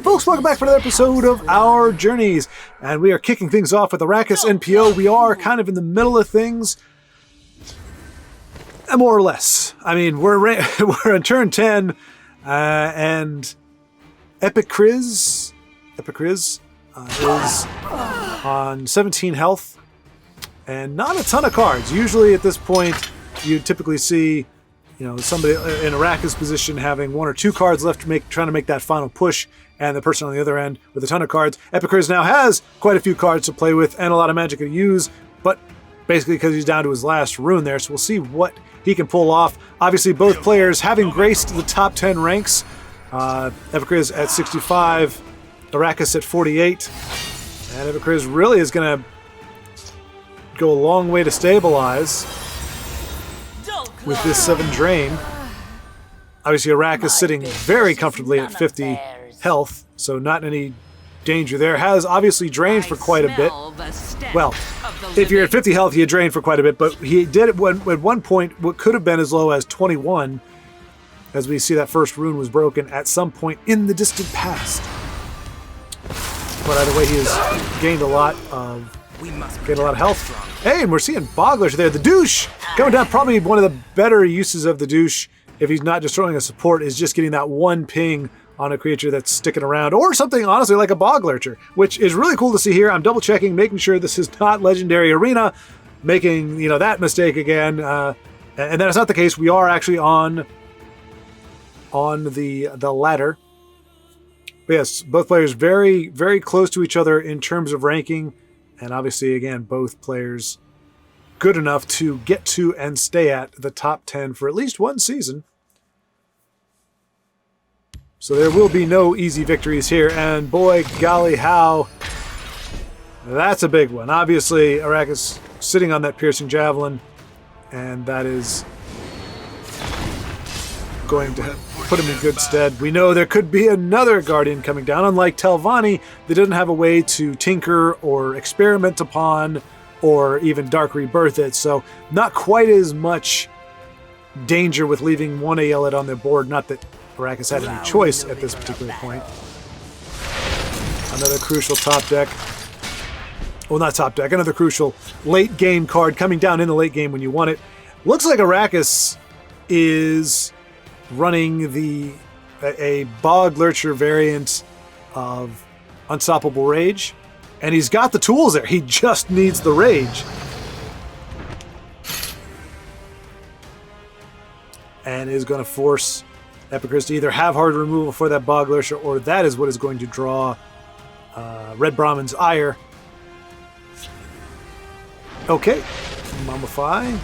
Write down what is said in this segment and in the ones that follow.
folks, welcome back for another episode of Our Journeys. And we are kicking things off with Arachis.NPO. We are kind of in the middle of things. More or less. I mean, we're on turn 10, and Epicurus is on 17 health, and not a ton of cards. Usually at this point, you typically see, somebody in Arrakis position having one or two cards left trying to make that final push, and the person on the other end with a ton of cards. Epicurus now has quite a few cards to play with and a lot of magic to use, but basically because he's down to his last rune there, so we'll see what he can pull off. Obviously, both players having graced the top 10 ranks. Epicurus at 65, Arrakis at 48, and Epicurus really is going to go a long way to stabilize with this 7 drain. Obviously, Arrakis sitting very comfortably at 50 health, so not any danger there. Has obviously drained for quite a bit. Well, if you're at 50 health, you drained for quite a bit, but he did it at one point what could have been as low as 21, as we see that first rune was broken at some point in the distant past. But either way, he has gained a lot of health. Hey, and we're seeing Bogglers there. The douche coming down. Probably one of the better uses of the douche, if he's not just throwing a support, is just getting that one ping on a creature that's sticking around, or something honestly like a Bog Lurcher, which is really cool to see here. I'm double checking, making sure this is not Legendary Arena, making that mistake again, and that is not the case. We are actually on the ladder. But yes, both players very, very close to each other in terms of ranking, and obviously again both players good enough to get to and stay at the top 10 for at least one season. So there will be no easy victories here, and boy, golly, how that's a big one. Obviously, Arrakis sitting on that piercing javelin, and that is going to put him in good stead. We know there could be another Guardian coming down. Unlike Telvanni, they didn't have a way to tinker or experiment upon or even Dark Rebirth it, so not quite as much danger with leaving one Aeolid on the board. Not that Arrakis had any choice at this particular point. Another crucial top deck. Well, not top deck. Another crucial late game card coming down in the late game when you want it. Looks like Arrakis is running a Bog Lurcher variant of Unstoppable Rage, and he's got the tools there. He just needs the Rage. And is going to force Epicurus to either have hard removal for that Bog Lurcher, or that is what is going to draw Red Brahman's ire. Okay, Mummify.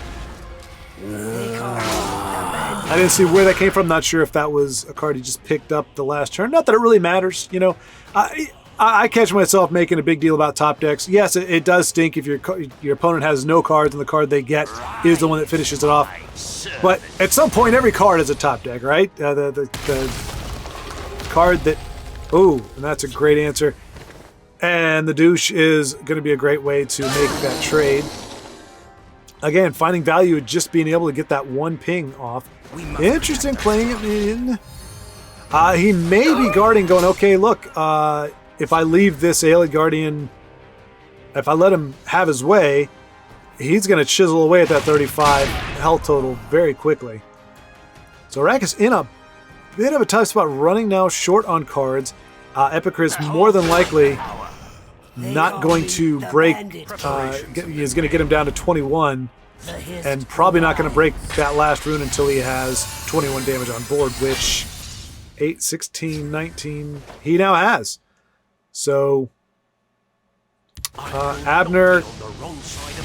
I didn't see where that came from. Not sure if that was a card he just picked up the last turn. Not that it really matters, I catch myself making a big deal about top decks. Yes, it does stink if your opponent has no cards and the card they get is the one that finishes it off. But at some point, every card is a top deck, right? The card that... Oh, and that's a great answer. And the douche is going to be a great way to make that trade. Again, finding value in just being able to get that one ping off. Interesting playing it in. He may be guarding, going, okay, look, if I leave this Aeolid Guardian, if I let him have his way, he's going to chisel away at that 35 health total very quickly. So Arrakis in a bit of a tough spot, running now short on cards. Epicurus more than likely not going to break, is going to get him down to 21, and probably not going to break that last rune until he has 21 damage on board, which 8, 16, 19, he now has. So Abner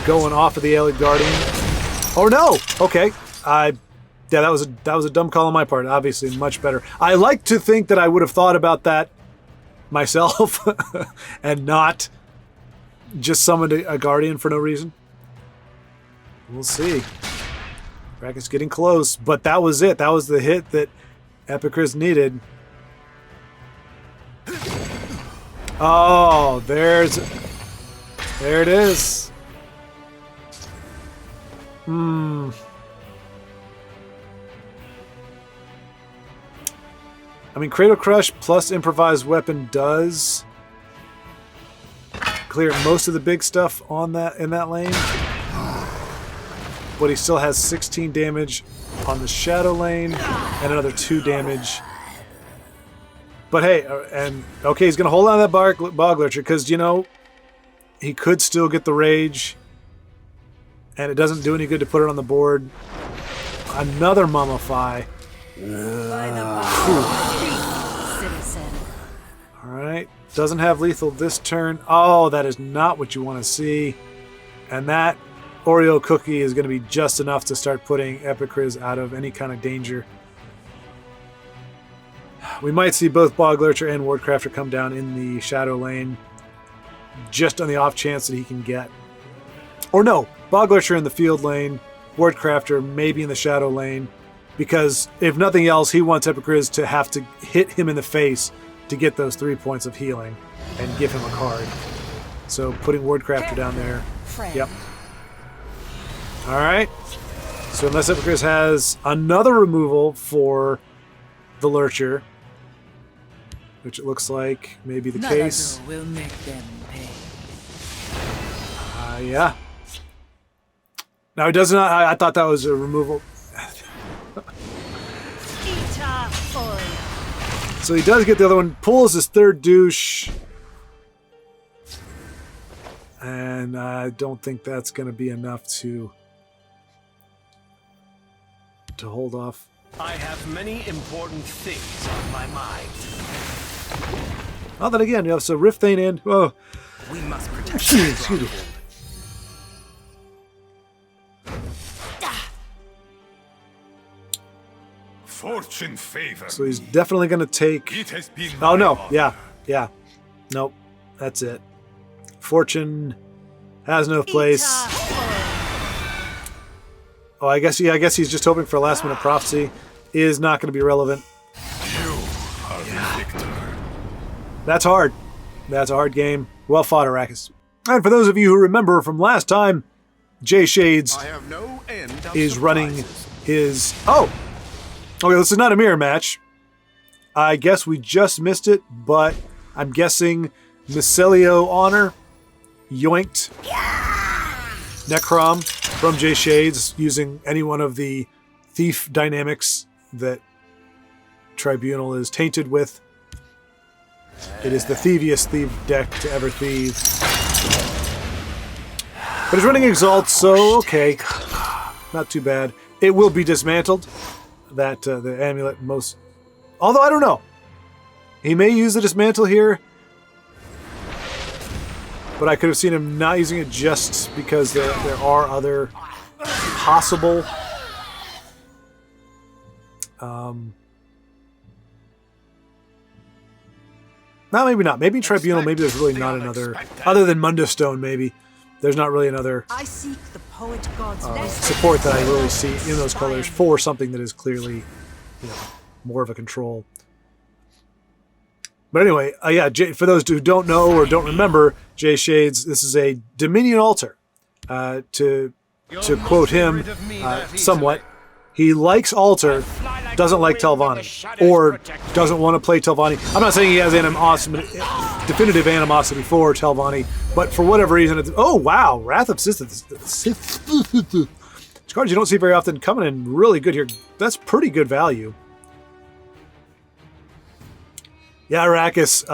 going off of the Aeolid Guardian. Oh no! Okay. Yeah, that was a dumb call on my part. Obviously, much better. I like to think that I would have thought about that myself and not just summoned a Guardian for no reason. We'll see. Arrakis getting close, but that was it. That was the hit that Epicurus needed. Oh, there it is. I mean, Cradle Crush plus Improvised Weapon does clear most of the big stuff on that in that lane. But he still has 16 damage on the Shadow lane and another 2 damage. But hey, and okay, he's going to hold on to that Bog Lurcher because, you know, he could still get the Rage. And it doesn't do any good to put it on the board. Another Mummify. Alright. Doesn't have lethal this turn. Oh, that is not what you want to see. And that Oreo cookie is going to be just enough to start putting Epicurus out of any kind of danger. We might see both Bog Lurcher and Wardcrafter come down in the Shadow lane. Just on the off chance that he can get. Or no, Bog Lurcher in the field lane, Wardcrafter maybe in the Shadow lane. Because if nothing else, he wants Epicurus to have to hit him in the face to get those 3 points of healing and give him a card. So putting Wardcrafter down there. Yep. Alright. So unless Epicurus has another removal for the Lurcher, which it looks like may be the case. Will make them pay. Yeah. No, it does not. I thought that was a removal. So he does get the other one. Pulls his third douche. And I don't think that's going to be enough to hold off. I have many important things on my mind. Oh, then again, you know, so Rift Thane in. Oh. We must protect Excuse me. Fortune favor. So he's definitely going to take... It has been Oh, no. honor. Yeah. Nope. That's it. Fortune has no place. Oh, I guess he's just hoping for a last-minute prophecy. Is not going to be relevant. You are the victor. That's hard. That's a hard game. Well fought, Arrakis. And for those of you who remember from last time, Jshadz I have no end of is running surprises. his... Oh! Okay, this is not a mirror match. I guess we just missed it, but I'm guessing Mercelio Honor yoinked Necrom from Jshadz using any one of the thief dynamics that Tribunal is tainted with. It is the thieviest thief deck to ever thieve. But he's running Exalt, so okay. Not too bad. It will be dismantled. That the amulet most... Although, I don't know. He may use the dismantle here. But I could have seen him not using it just because there are other possible... No, maybe not. Maybe Tribunal, maybe there's really not another... Other than Mundo Stone, maybe. There's not really another I seek the poet god's support that I really see in those colors for something that is clearly, you know, more of a control. But anyway, yeah, for those who don't know or don't remember, Jshadz, this is a Dominion altar. To quote him somewhat, he likes altar, doesn't like Telvanni, or doesn't want to play Telvanni. I'm not saying he has definitive animosity for Telvanni, but for whatever reason, oh wow, Wrath of Sith. Cards you don't see very often coming in really good here. That's pretty good value. Yeah, Arrakis,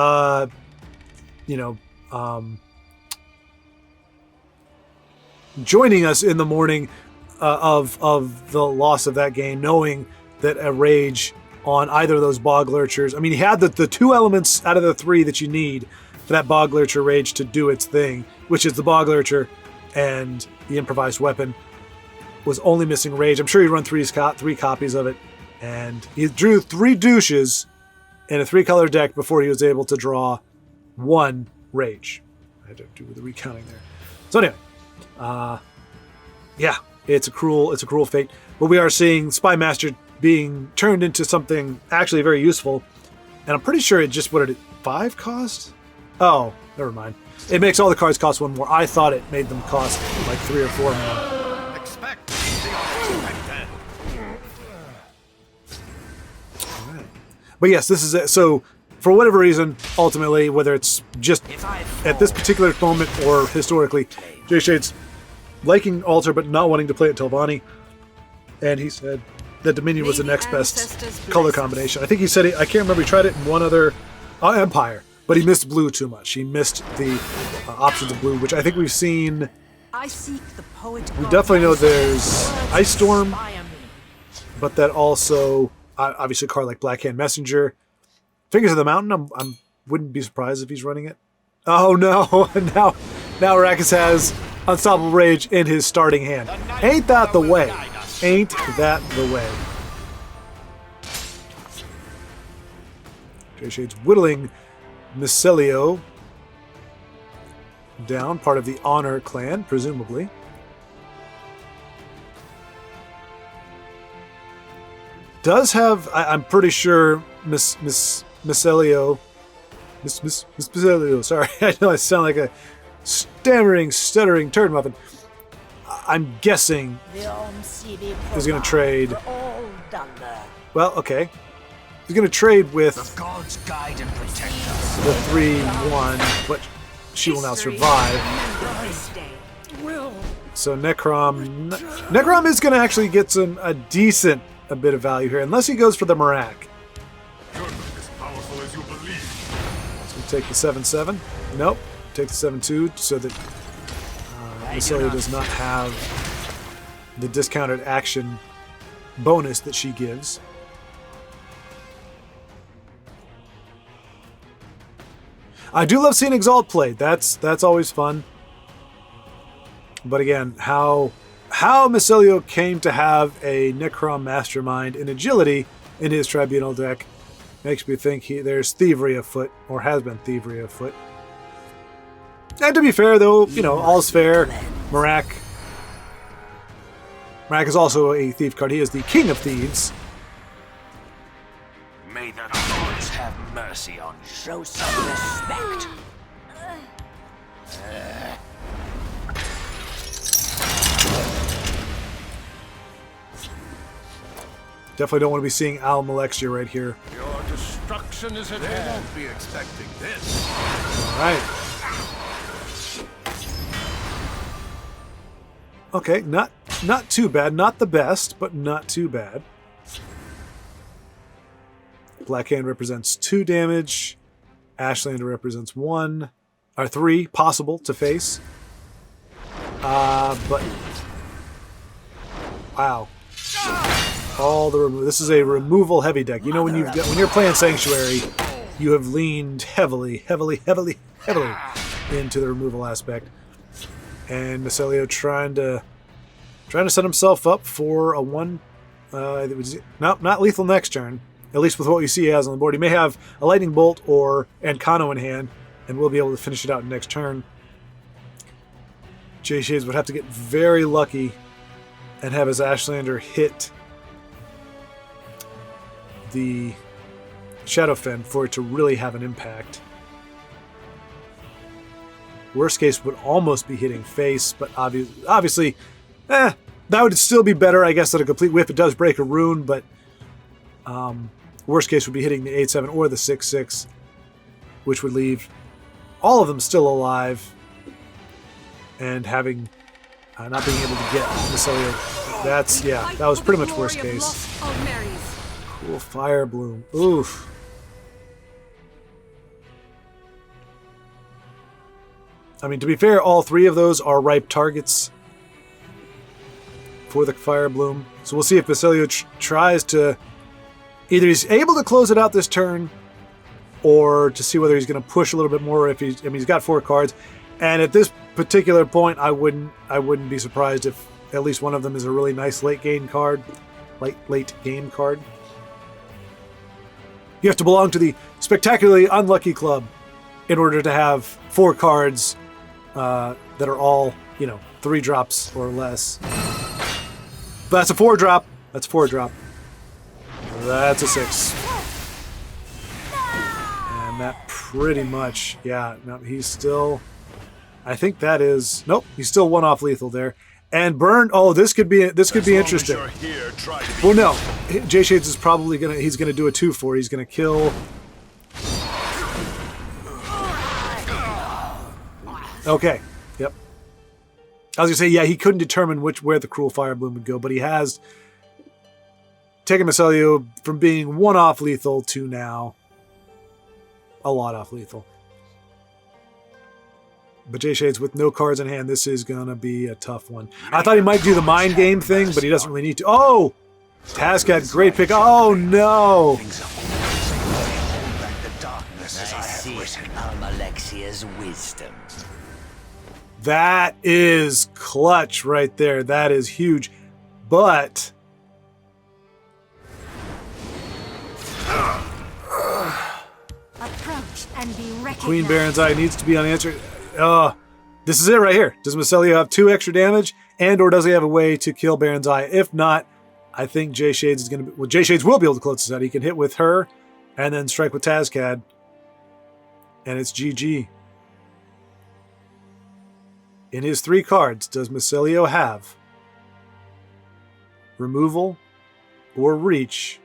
joining us in the morning of the loss of that game, knowing that a rage on either of those Bog Lurchers. I mean, he had the two elements out of the three that you need for that Bog Lurcher rage to do its thing, which is the Bog Lurcher and the improvised weapon. Was only missing rage. I'm sure he run three copies of it, and he drew 3 douches in a 3-color deck before he was able to draw 1 rage. I had to do the recounting there. So anyway, yeah, it's a cruel fate. But we are seeing Spy Master being turned into something actually very useful, and I'm pretty sure it just, what did it, 5 cost? Oh, never mind. It makes all the cards cost 1 more. I thought it made them cost like 3 or 4 more. But yes, this is it. So for whatever reason, ultimately, whether it's just at this particular moment or historically, Jshadz liking Altar but not wanting to play it Telvanni, and he said that Dominion was the next best color combination. I think he said I can't remember. He tried it in one other Empire, but he missed blue too much. He missed the options of blue, which I think we've seen. I seek the poet. We definitely know there's Ice Storm, but that also obviously a card like Blackhand Messenger. Fingers of the Mountain, I wouldn't be surprised if he's running it. Oh no, now Arrakis has Unstoppable Rage in his starting hand. Ain't that the way? Ain't that the way? Jshadz whittling Mercelio down, part of the Honor clan, presumably. Does have, I'm pretty sure, Mercelio, sorry, I know I sound like a stammering, stuttering turd muffin. I'm guessing he's going to trade. Well, okay. He's going to trade with The gods guide and protect us. the 3-1, but she will now survive. So Necrom is going to actually get a decent bit of value here, unless he goes for the Marak. You're not as powerful as you believe. So we take the 7-7. Nope. Take the 7-2 so that Mercelio does not have the discounted action bonus that she gives. I do love seeing Exalt played. That's always fun. But again, how Mercelio came to have a Necrom Mastermind in agility in his Tribunal deck makes me think there's thievery afoot, or has been thievery afoot. And to be fair, though, all's fair. Marak is also a thief card. He is the king of thieves. May the gods have mercy on you. Show some respect. Definitely don't want to be seeing Al Malexia right here. Your destruction is at hand. Won't be expecting this. All right. Okay, not too bad. Not the best, but not too bad. Blackhand represents 2 damage. Ashlander represents 1 or 3 possible to face. But wow. All the this is a removal heavy deck. You know when you're playing Sanctuary, you have leaned heavily into the removal aspect. And Mercelio trying to set himself up for a 1. Not lethal next turn. At least with what you see he has on the board. He may have a Lightning Bolt or Ancano in hand, and we'll be able to finish it out next turn. Jshadz would have to get very lucky and have his Ashlander hit the Shadowfen for it to really have an impact. Worst case would almost be hitting face, but obviously, that would still be better, I guess, than a complete whiff. It does break a rune, but worst case would be hitting the 8-7 or the 6-6, which would leave all of them still alive and having not being able to get Mercelio. That was pretty much worst case. Cool Fire Bloom. Oof. I mean, to be fair, all 3 of those are ripe targets for the Fire Bloom. So we'll see if Mercelio tries to... Either he's able to close it out this turn, or to see whether he's going to push a little bit more. He's got 4 cards, and at this particular point, I wouldn't be surprised if at least one of them is a really nice late game card. Late game card. You have to belong to the spectacularly unlucky club in order to have 4 cards that are all 3 drops or less. But that's a 4-drop. That's a 4-drop. That's a 6. And that pretty much, he's still... I think that is... Nope, he's still 1 off lethal there. And burn. Oh, this could be interesting. Here, try to be Well, no. Jshadz is probably he's gonna do a 2-4. He's gonna kill. Okay. Yep. I was gonna say, yeah, he couldn't determine where the Cruel Fire Bloom would go, but he has taken Mercelio from being 1 off lethal to now a lot off lethal. But Jshadz with no cards in hand, this is gonna be a tough one. I thought he might do the mind game thing, but he doesn't really need to. Oh! Tazcat, great pick. Oh no! I seek Alexia's wisdom. That is clutch right there. That is huge. But Approach and be recognized. Queen Baron's Eye needs to be unanswered. This is it right here. Does Mercelio have 2 extra damage, and or does he have a way to kill Baron's Eye? If not, I think Jshadz is going to be... Well, Jshadz will be able to close this out. He can hit with her, and then strike with Tazcat, and it's GG. In his 3 cards, does Mercelio have removal or reach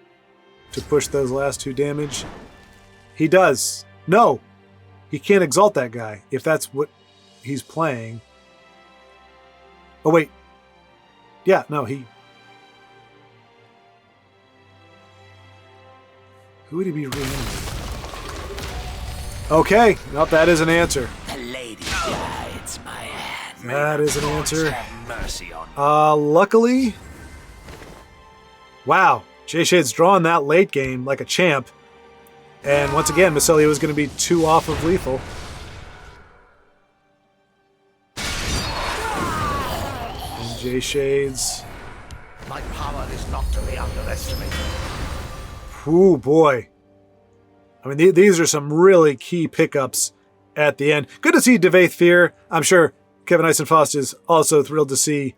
to push those last 2 damage? He does. No! He can't exalt that guy if that's what he's playing. Oh, wait. Yeah, no, he... Who would he be reanimating? Okay. Nope, that is an answer. The lady guides my hand. That is an answer. Have mercy on me. Luckily... Wow. Jshadz drawn that late game like a champ. And once again, Mercelio is going to be 2 off of lethal. And Jshadz. My power is not to be underestimated. Ooh, boy. I mean, these are some really key pickups at the end. Good to see Devaith Fear. I'm sure Kevin Eisenfoss is also thrilled to see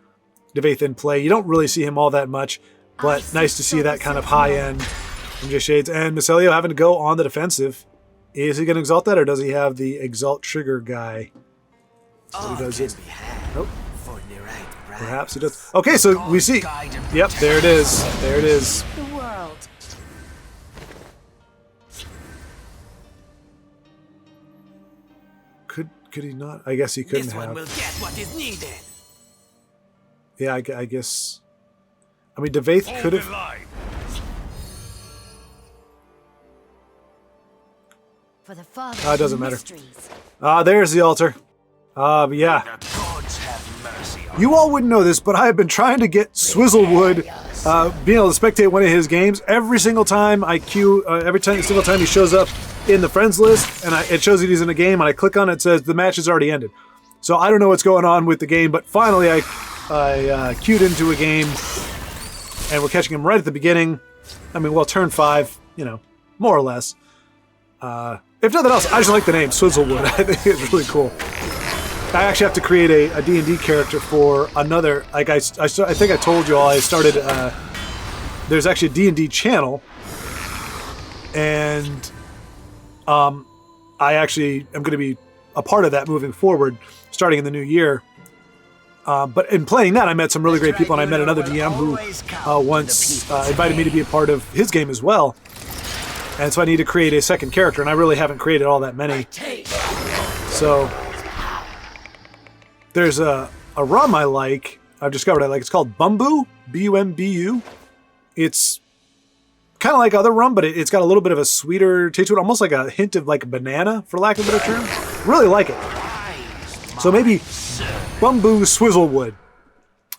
Devaith in play. You don't really see him all that much, but nice to see that kind of high end from Jshadz. And Mercelio having to go on the defensive. Is he going to exalt that, or does he have the exalt trigger guy? So he does it. Nope. Perhaps he does. Okay, so we see. Yep, there it is. There it is. The world. Could he not? I guess he couldn't This one have. will get what is needed. Yeah, I guess. I mean, Devaith could the have. line. For the father. It doesn't matter. Mysteries. There's the altar. Yeah. The gods have mercy on You all wouldn't know this, but I have been trying to get Swizzlewood being able to spectate one of his games every single time I queue. Single time he shows up in the friends list, and it shows that he's in a game, and I click on it, it says the match has already ended. So I don't know what's going on with the game, but finally I queued into a game, and we're catching him right at the beginning. I mean, well, turn 5, more or less. If nothing else, I just like the name Swizzlewood. I think it's really cool. I actually have to create a D&D character for another. Like I think I told you all. I started. There's actually a D&D channel, and I actually am going to be a part of that moving forward, starting in the new year. But in playing that, I met some really great people, and I met another DM who once invited me to be a part of his game as well. And so I need to create a second character, and I really haven't created all that many. So there's a rum I like. I've discovered I like. It's called Bumbu, B-U-M-B-U. It's kind of like other rum, but it's got a little bit of a sweeter taste to it, almost like a hint of like banana, for lack of a better term. Really like it. So maybe Bumbu Swizzlewood.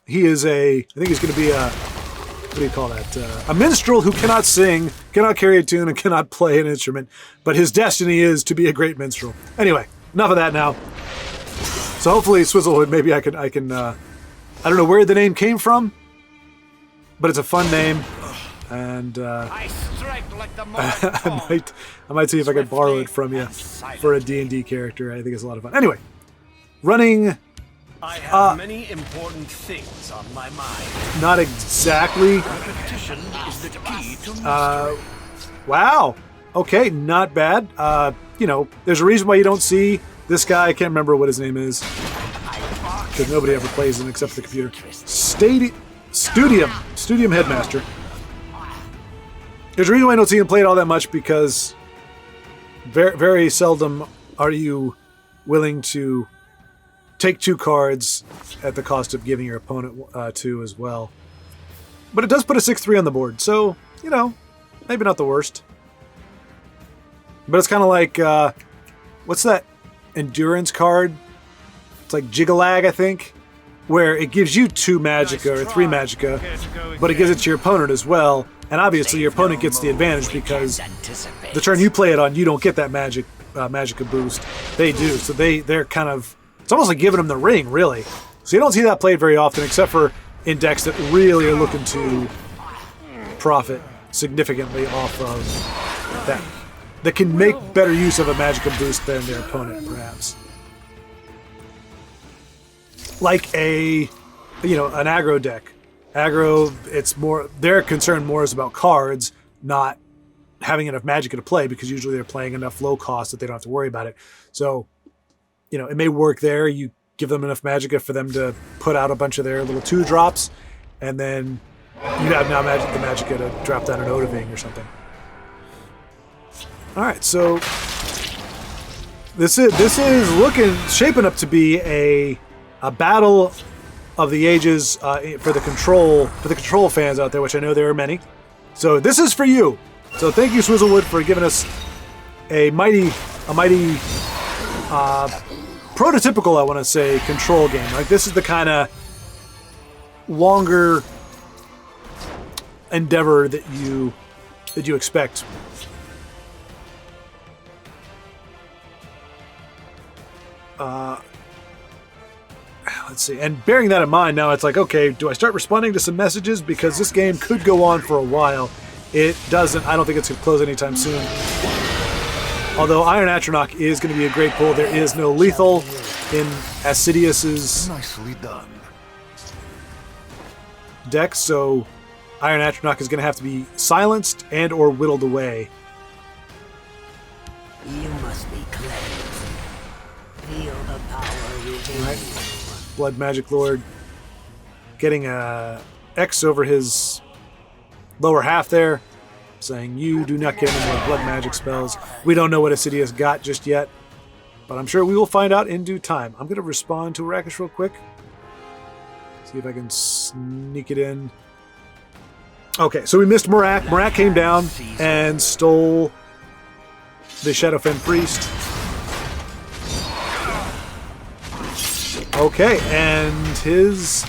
He is I think he's going to be what do you call that? A minstrel who cannot sing, cannot carry a tune, and cannot play an instrument. But his destiny is to be a great minstrel. Anyway, enough of that now. So hopefully Swizzlewood, maybe I can. I don't know where the name came from, but it's a fun name, and I strike like the I might see if I can borrow it from you for a D&D character. I think it's a lot of fun. Anyway, running. I have many important things on my mind. Not exactly. Repetition is the key to mastery. Wow. Okay, not bad. There's a reason why you don't see this guy. I can't remember what his name is. because nobody ever plays them except for the computer. Studium Headmaster. There's a reason why I don't see him played all that much, because very, very seldom are you willing to take 2 cards at the cost of giving your opponent 2 as well. But it does put a 6-3 on the board, so, you know, maybe not the worst. But it's kind of like, what's that endurance card? It's like Jigalag, I think, where it gives you 2 Magicka or 3 Magicka, but it gives it to your opponent as well. And obviously your opponent gets the advantage because the turn you play it on, you don't get that Magicka boost. They do, so they're kind of, it's almost like giving them the ring, really. So you don't see that played very often, except for in decks that really are looking to profit significantly off of that. That can make better use of a Magicka boost than their opponent, perhaps. Like an aggro deck. Aggro, it's more, their concern more is about cards, not having enough Magicka to play, because usually they're playing enough low cost that they don't have to worry about it. So, you know, it may work there. You give them enough Magicka for them to put out a bunch of their little 2-drops, and then you have now the Magicka to drop down an Odaving or something. All right, so this is shaping up to be a battle of the ages for the control fans out there, which I know there are many. So this is for you. So thank you, Swizzlewood, for giving us a mighty prototypical, I want to say, control game. Like, this is the kind of longer endeavor that you expect. Let's see. And bearing that in mind, now it's like, okay, do I start responding to some messages? Because this game could go on for a while. It doesn't. I don't think it's going to close anytime soon. Although Iron Atronach is going to be a great pull. There is no lethal in Assidious's Nicely done. deck, so Iron Atronach is going to have to be silenced and or whittled away. You must be cleansed. Feel the power within Right. you. Blood Magic Lord getting a X over his lower half there, saying you do not get any more blood magic spells. We don't know what Assidio's got just yet, but I'm sure we will find out in due time. I'm going to respond to Arrakis real quick. See if I can sneak it in. Okay, so we missed Marak. Marak came down and stole the Shadowfen Priest. Okay, and his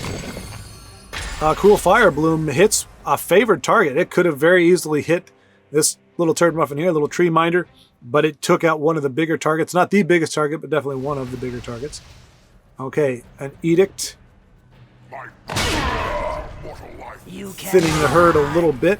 Cool Fire Bloom hits a favored target. It could have very easily hit this little turd muffin here, little tree minder, but it took out one of the bigger targets. Not the biggest target, but definitely one of the bigger targets. Okay, an Edict. Thinning the herd a little bit.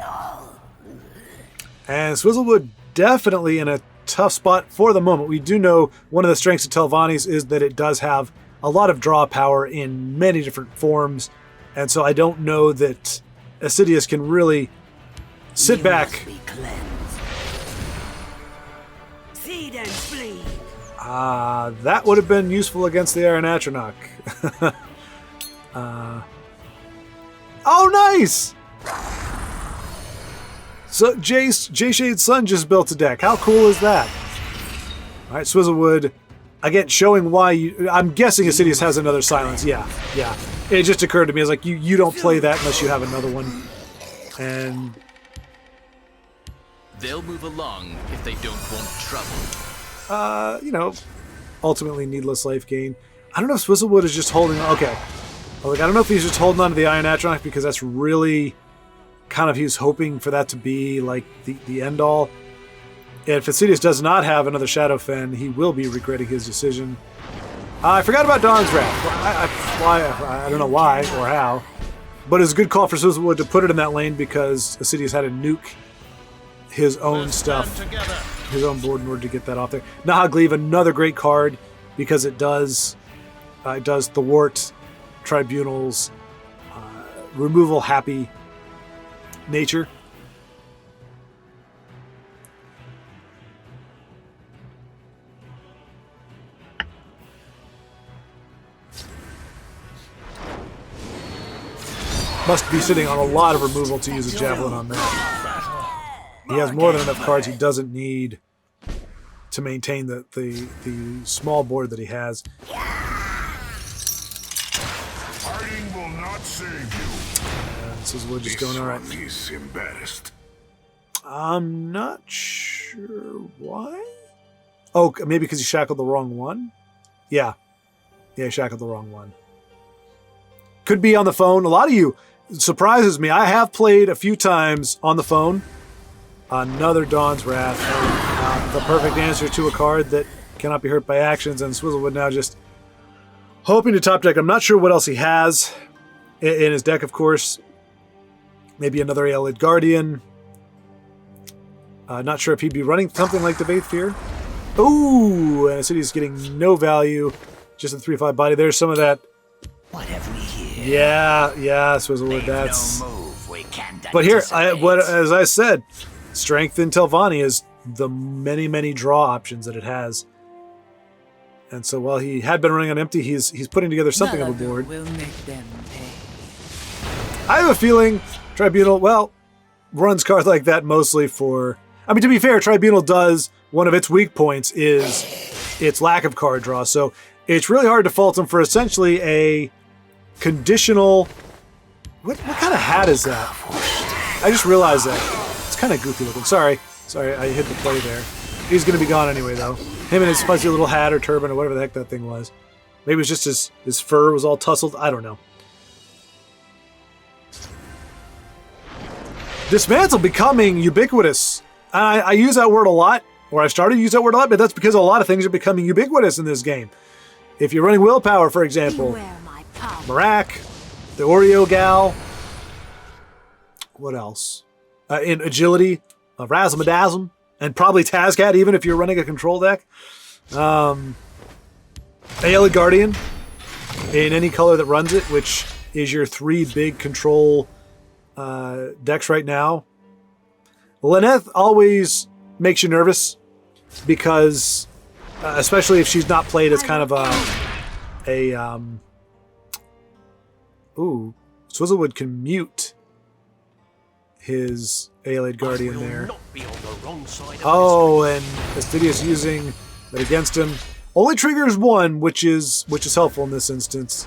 And Swizzlewood definitely in a tough spot for the moment. We do know one of the strengths of Telvanni's is that it does have a lot of draw power in many different forms, and so I don't know that Assidio's can really sit back. Feed and flee. That would have been useful against the Iron Atronach. Oh, nice! So Jshad's son just built a deck. How cool is that? All right, Swizzlewood. Again, showing why you... I'm guessing Assidio's has another silence. Yeah. It just occurred to me. I was like, you don't play that unless you have another one. And... They'll move along if they don't want trouble. you know, ultimately needless life gain. I don't know if Swizzlewood is just holding... Okay. Like, I don't know if he's just holding on to the Iron Atronach because that's really kind of... He's hoping for that to be, like, the end-all. If Fastidious does not have another Shadowfen, he will be regretting his decision. I forgot about Dawn's Wrath. I don't know why or how, but it's a good call for Swizzlewood to put it in that lane because Assidio's had to nuke his own stuff, his own board in order to get that off there. Nahagleave, another great card because it does thwart Tribunal's removal happy nature. must be sitting on a lot of removal to use a Javelin on that. He has more than enough cards he doesn't need to maintain the small board that he has. Hiding will not save you. And Swizzlewood just going, all right. He's embarrassed. I'm not sure why. Oh, maybe because he shackled the wrong one? Yeah. Yeah, he shackled the wrong one. Could be on the phone. A lot of you, it surprises me. I have played a few times on the phone. Another Dawn's Wrath. The perfect answer to a card that cannot be hurt by actions, and Swizzlewood now just hoping to top deck. I'm not sure what else he has in his deck, of course. Maybe another Aelid Guardian. Not sure if he'd be running something like the Faith Fear. Ooh, and City's getting no value. Just a 3/5 body. There's some of that. What have we here? Yeah, Swizzlewood. That's. No move we can't But here, anticipate. as I said, strength in Telvanni is the many draw options that it has. And so while he had been running on empty, he's putting together something of a board. Will make them pay. I have a feeling Tribunal, runs cards like that mostly for... I mean, to be fair, Tribunal does... One of its weak points is its lack of card draw. So it's really hard to fault him for essentially a conditional... What kind of hat is that? I just realized that. It's kind of goofy looking. Sorry, I hit the play there. He's going to be gone anyway, though. Him and his fuzzy little hat or turban or whatever the heck that thing was. Maybe it was just his fur was all tussled. I don't know. Dismantle becoming ubiquitous. I use that word a lot, or I started to use that word a lot, but that's because a lot of things are becoming ubiquitous in this game. If you're running Willpower, for example, Beware my power. Marak, the Oreo Gal, what else? In Agility, Razzle-Madazzle, and probably Tazcat, even if you're running a control deck. Aelid Guardian, in any color that runs it, which is your 3 big control decks right now. Lyneth always makes you nervous because, especially if she's not played as kind of Swizzlewood can mute his Aelid Guardian there. Oh, and Fastidious using that against him. Only triggers 1, which is helpful in this instance.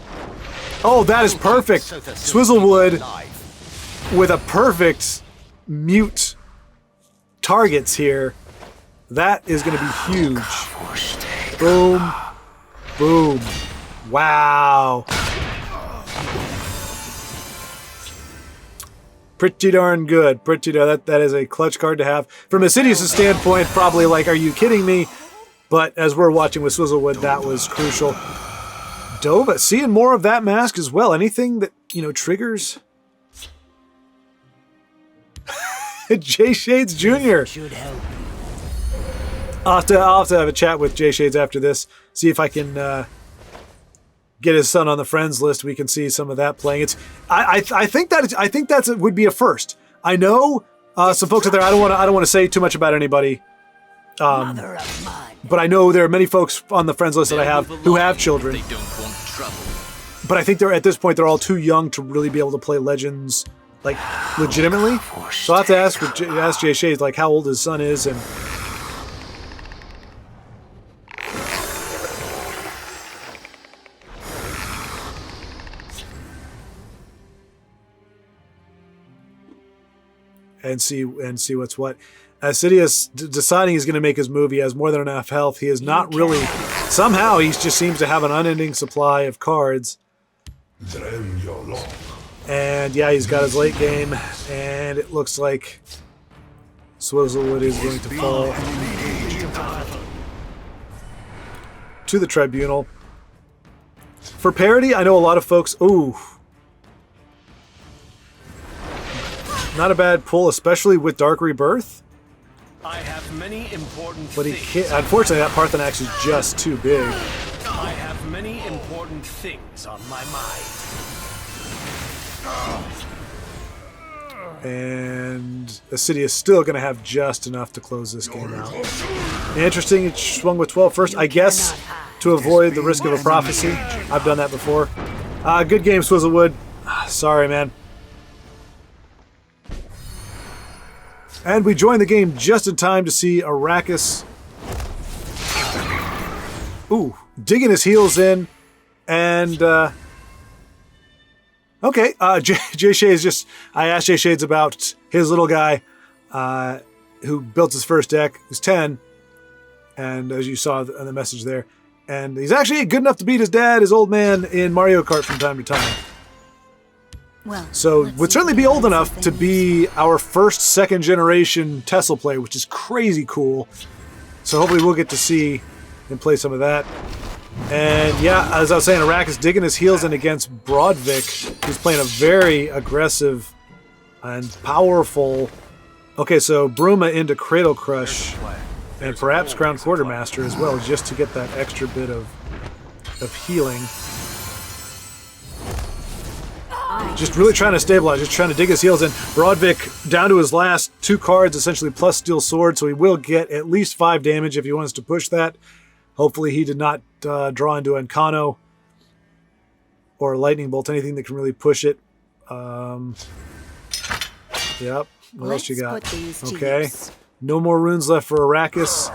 Oh, that is perfect. Swizzlewood with a perfect mute targets here. That is going to be huge. Boom. Boom. Wow. Pretty darn good. Pretty darn. That is a clutch card to have. From Fastidious' standpoint, probably like, are you kidding me? But as we're watching with Swizzlewood, that was crucial. Dova, seeing more of that mask as well. Anything that, triggers... Jshadz Jr. Should help. I'll have to have a chat with Jshadz after this. See if I can get his son on the friends list. We can see some of that playing. I think that would be a first. I know some folks out there. I don't want to say too much about anybody. Mother of mine. But I know there are many folks on the friends list that I have who have children. They don't want trouble. But I think at this point they're all too young to really be able to play Legends like legitimately. So I'll have to ask Jshadz like how old his son is and. And see what's what. As Fastidious deciding he's going to make his move, he has more than enough health. He is not really. Somehow he just seems to have an unending supply of cards. And yeah, he's got his late game, and it looks like Swizzlewood is going to fall to the Tribunal. For parity, I know a lot of folks. Ooh. Not a bad pull, especially with Dark Rebirth. I have many important But he things. can't. Unfortunately, that Parthenax is just too big. I have many important things on my mind. And Fastidious is still going to have just enough to close this game out. Interesting, it swung with 12 first, I guess, to avoid the risk of a prophecy. I've done that before. Good game, Swizzlewood. Sorry, man. And we join the game just in time to see Arrakis. Ooh, digging his heels in. And, okay, Jshadz just... I asked Jshadz about his little guy who built his first deck, who's 10. And as you saw in the message there. And he's actually good enough to beat his dad, his old man, in Mario Kart from time to time. Well, So would certainly be old enough to be our first second generation TESL play, which is crazy cool. So hopefully we'll get to see and play some of that. And yeah, as I was saying, Arrakis digging his heels in against Brodvic, who's playing a very aggressive and powerful... Okay, so Bruma into Cradle Crush, and perhaps Crown Quartermaster as well, just to get that extra bit of healing. Just really trying to stabilize, just trying to dig his heels in. Brodvic down to his last 2 cards, essentially plus Steel Sword, so he will get at least 5 damage if he wants to push that. Hopefully he did not draw into Encano or Lightning Bolt, anything that can really push it. Yep. What else you got? Okay. No more runes left for Arrakis.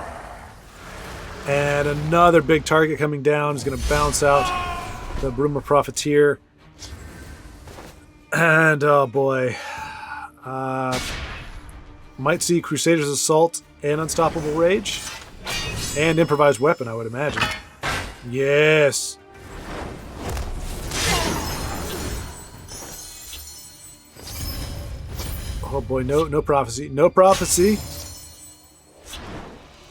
And another big target coming down. He's going to bounce out the Bruma Profiteer. And, oh boy. Might see Crusader's Assault and Unstoppable Rage. And Improvised Weapon, I would imagine. Yes. Oh boy, no prophecy. No prophecy.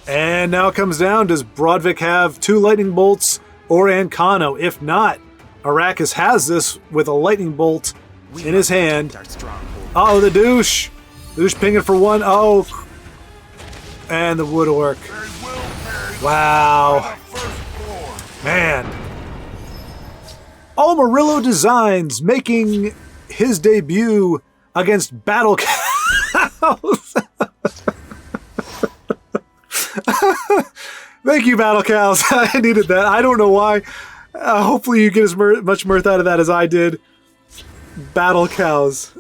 And now it comes down, does Brodvic have 2 Lightning Bolts or Encano? If not, Arrakis has this with a Lightning Bolt in his hand. Oh, the douche. Douche pinging for 1. Oh. And the Woodwork. Wow. Man. OmarilloDesigns making his debut against Battlecast. Thank you, Battlecast. I needed that. I don't know why. Hopefully you get as much mirth out of that as I did. Battle Cows.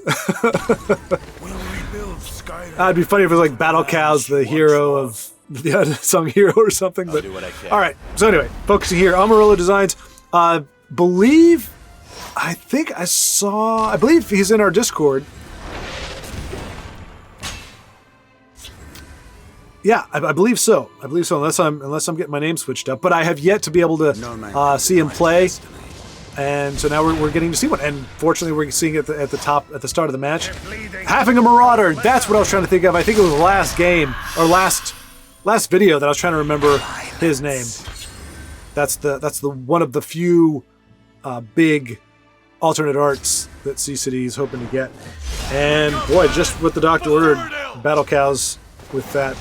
That'd be funny if it was like Battle Cows, the hero of the unsung hero or something. But all right. So anyway, focusing here, OmarilloDesigns. I believe he's in our Discord. Yeah, I believe so. Unless I'm getting my name switched up. But I have yet to be able to see him play. And so now we're getting to see one. And fortunately, we're seeing it at the start of the match. Having a Marauder. That's what I was trying to think of. I think it was the last game or last video that I was trying to remember his name. That's the one of the few big alternate arts that Sea City is hoping to get. And boy, just what the doctor ordered, Battle Cows with that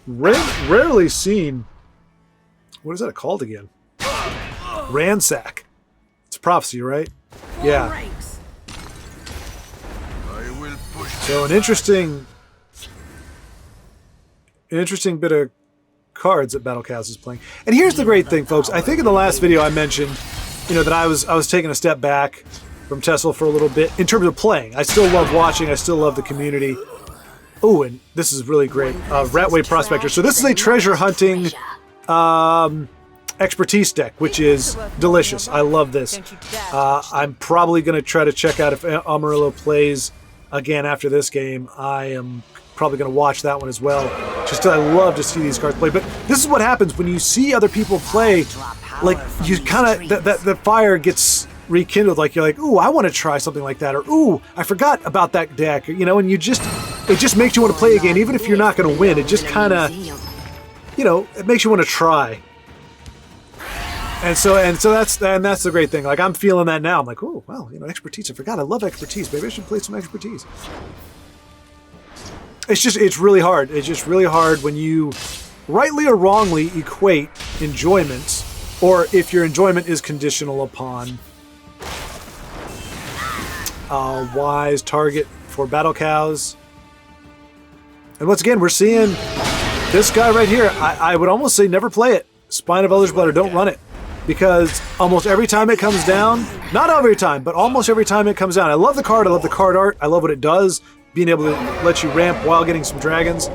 rarely seen. What is that called again? Ransack. It's prophecy, right? Yeah. So an interesting bit of cards that Battle Cows is playing. And here's the great thing, folks. I think in the last video I mentioned, that I was taking a step back from TESL for a little bit in terms of playing. I still love watching. I still love the community. Oh, and this is really great. Ratway Prospector. So this is a treasure hunting expertise deck, which is delicious. I love this. I'm probably going to try to check out if Amarillo plays again after this game. I am probably going to watch that one as well. Just 'cause I love to see these cards play. But this is what happens when you see other people play. Like, you kind of, the fire gets rekindled. Like, you're like, ooh, I want to try something like that. Or, ooh, I forgot about that deck. And it just makes you want to play again, even if you're not going to win. It just kind of, it makes you want to try. And so that's the great thing. Like, I'm feeling that now. I'm like, oh, wow, expertise. I forgot. I love expertise. Maybe I should play some expertise. It's really hard. It's just really hard when you rightly or wrongly equate enjoyment, or if your enjoyment is conditional upon a wise target for Battle Cows. And once again, we're seeing this guy right here. I would almost say never play it. Spine of Elder's Blood, or don't run it. Because almost every time it comes down, not every time, but almost every time it comes down. I love the card. I love the card art. I love what it does. being able to let you ramp while getting some dragons.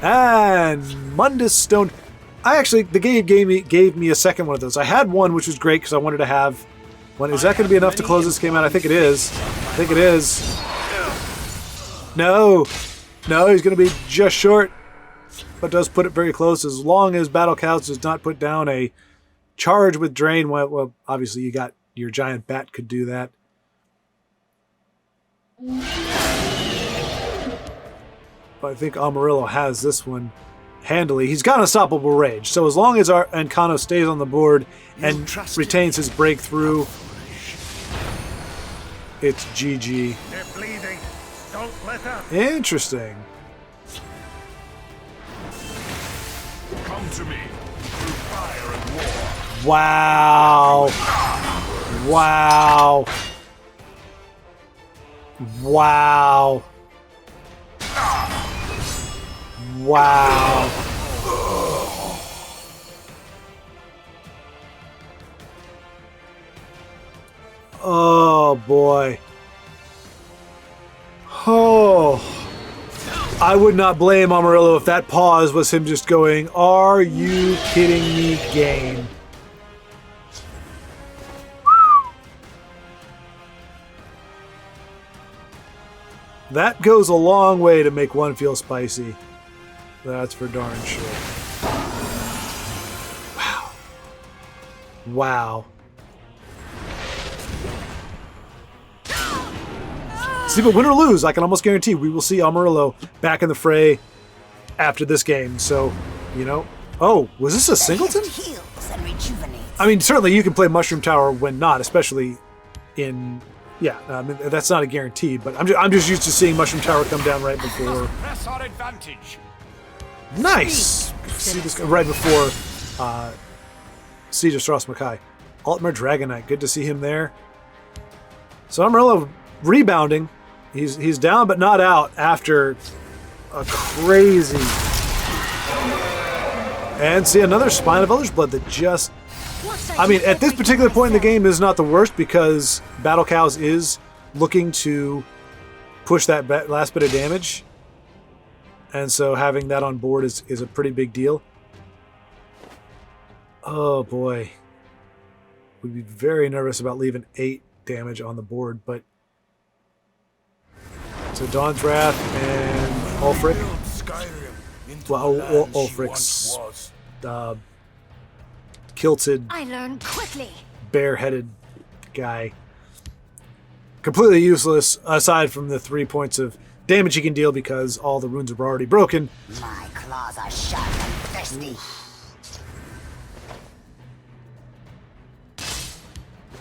And Mundus Stone. The game gave me a second one of those. I had one, which was great because I wanted to have one. Is that going to be enough to close this game out? I think it is. No, he's going to be just short, but does put it very close. As long as Battlecast does not put down a charge with Drain, well, obviously you got your giant bat could do that. But I think Amarillo has this one handily. He's got Unstoppable Rage, so as long as our Ancano stays on the board and retains his breakthrough, it's GG. They're bleeding. Don't let up. Interesting. Come to me through fire and war. Wow. Wow. Wow. Wow. Oh boy. Oh. I would not blame Amarillo if that pause was him just going, "Are you kidding me, game?" That goes a long way to make one feel spicy. That's for darn sure. Wow. Wow. See, but win or lose, I can almost guarantee we will see Amarillo back in the fray after this game. So, you know. Oh, was this a singleton? Heals and rejuvenates. I mean, certainly you can play Mushroom Tower when not, especially in... Yeah, I mean, that's not a guarantee, but I'm just used to seeing Mushroom Tower come down right before... Press our advantage. Nice! See this guy right before Siege of Stros Makai. Altmer Dragonite, good to see him there. So Amarillo rebounding. He's down but not out after a crazy... And see another Spine of Elder's Blood that just... I mean, at this particular point in the game is not the worst because Battlecast is looking to push that last bit of damage. And so having that on board is a pretty big deal. Oh boy. We'd be very nervous about leaving 8 damage on the board, but... So Dawn's Wrath and Ulfric. Well, Ulfric's kilted, I learn quickly. bare-headed guy. Completely useless, aside from the 3 points of damage he can deal because all the runes are already broken. My claws are sharp and thirsty.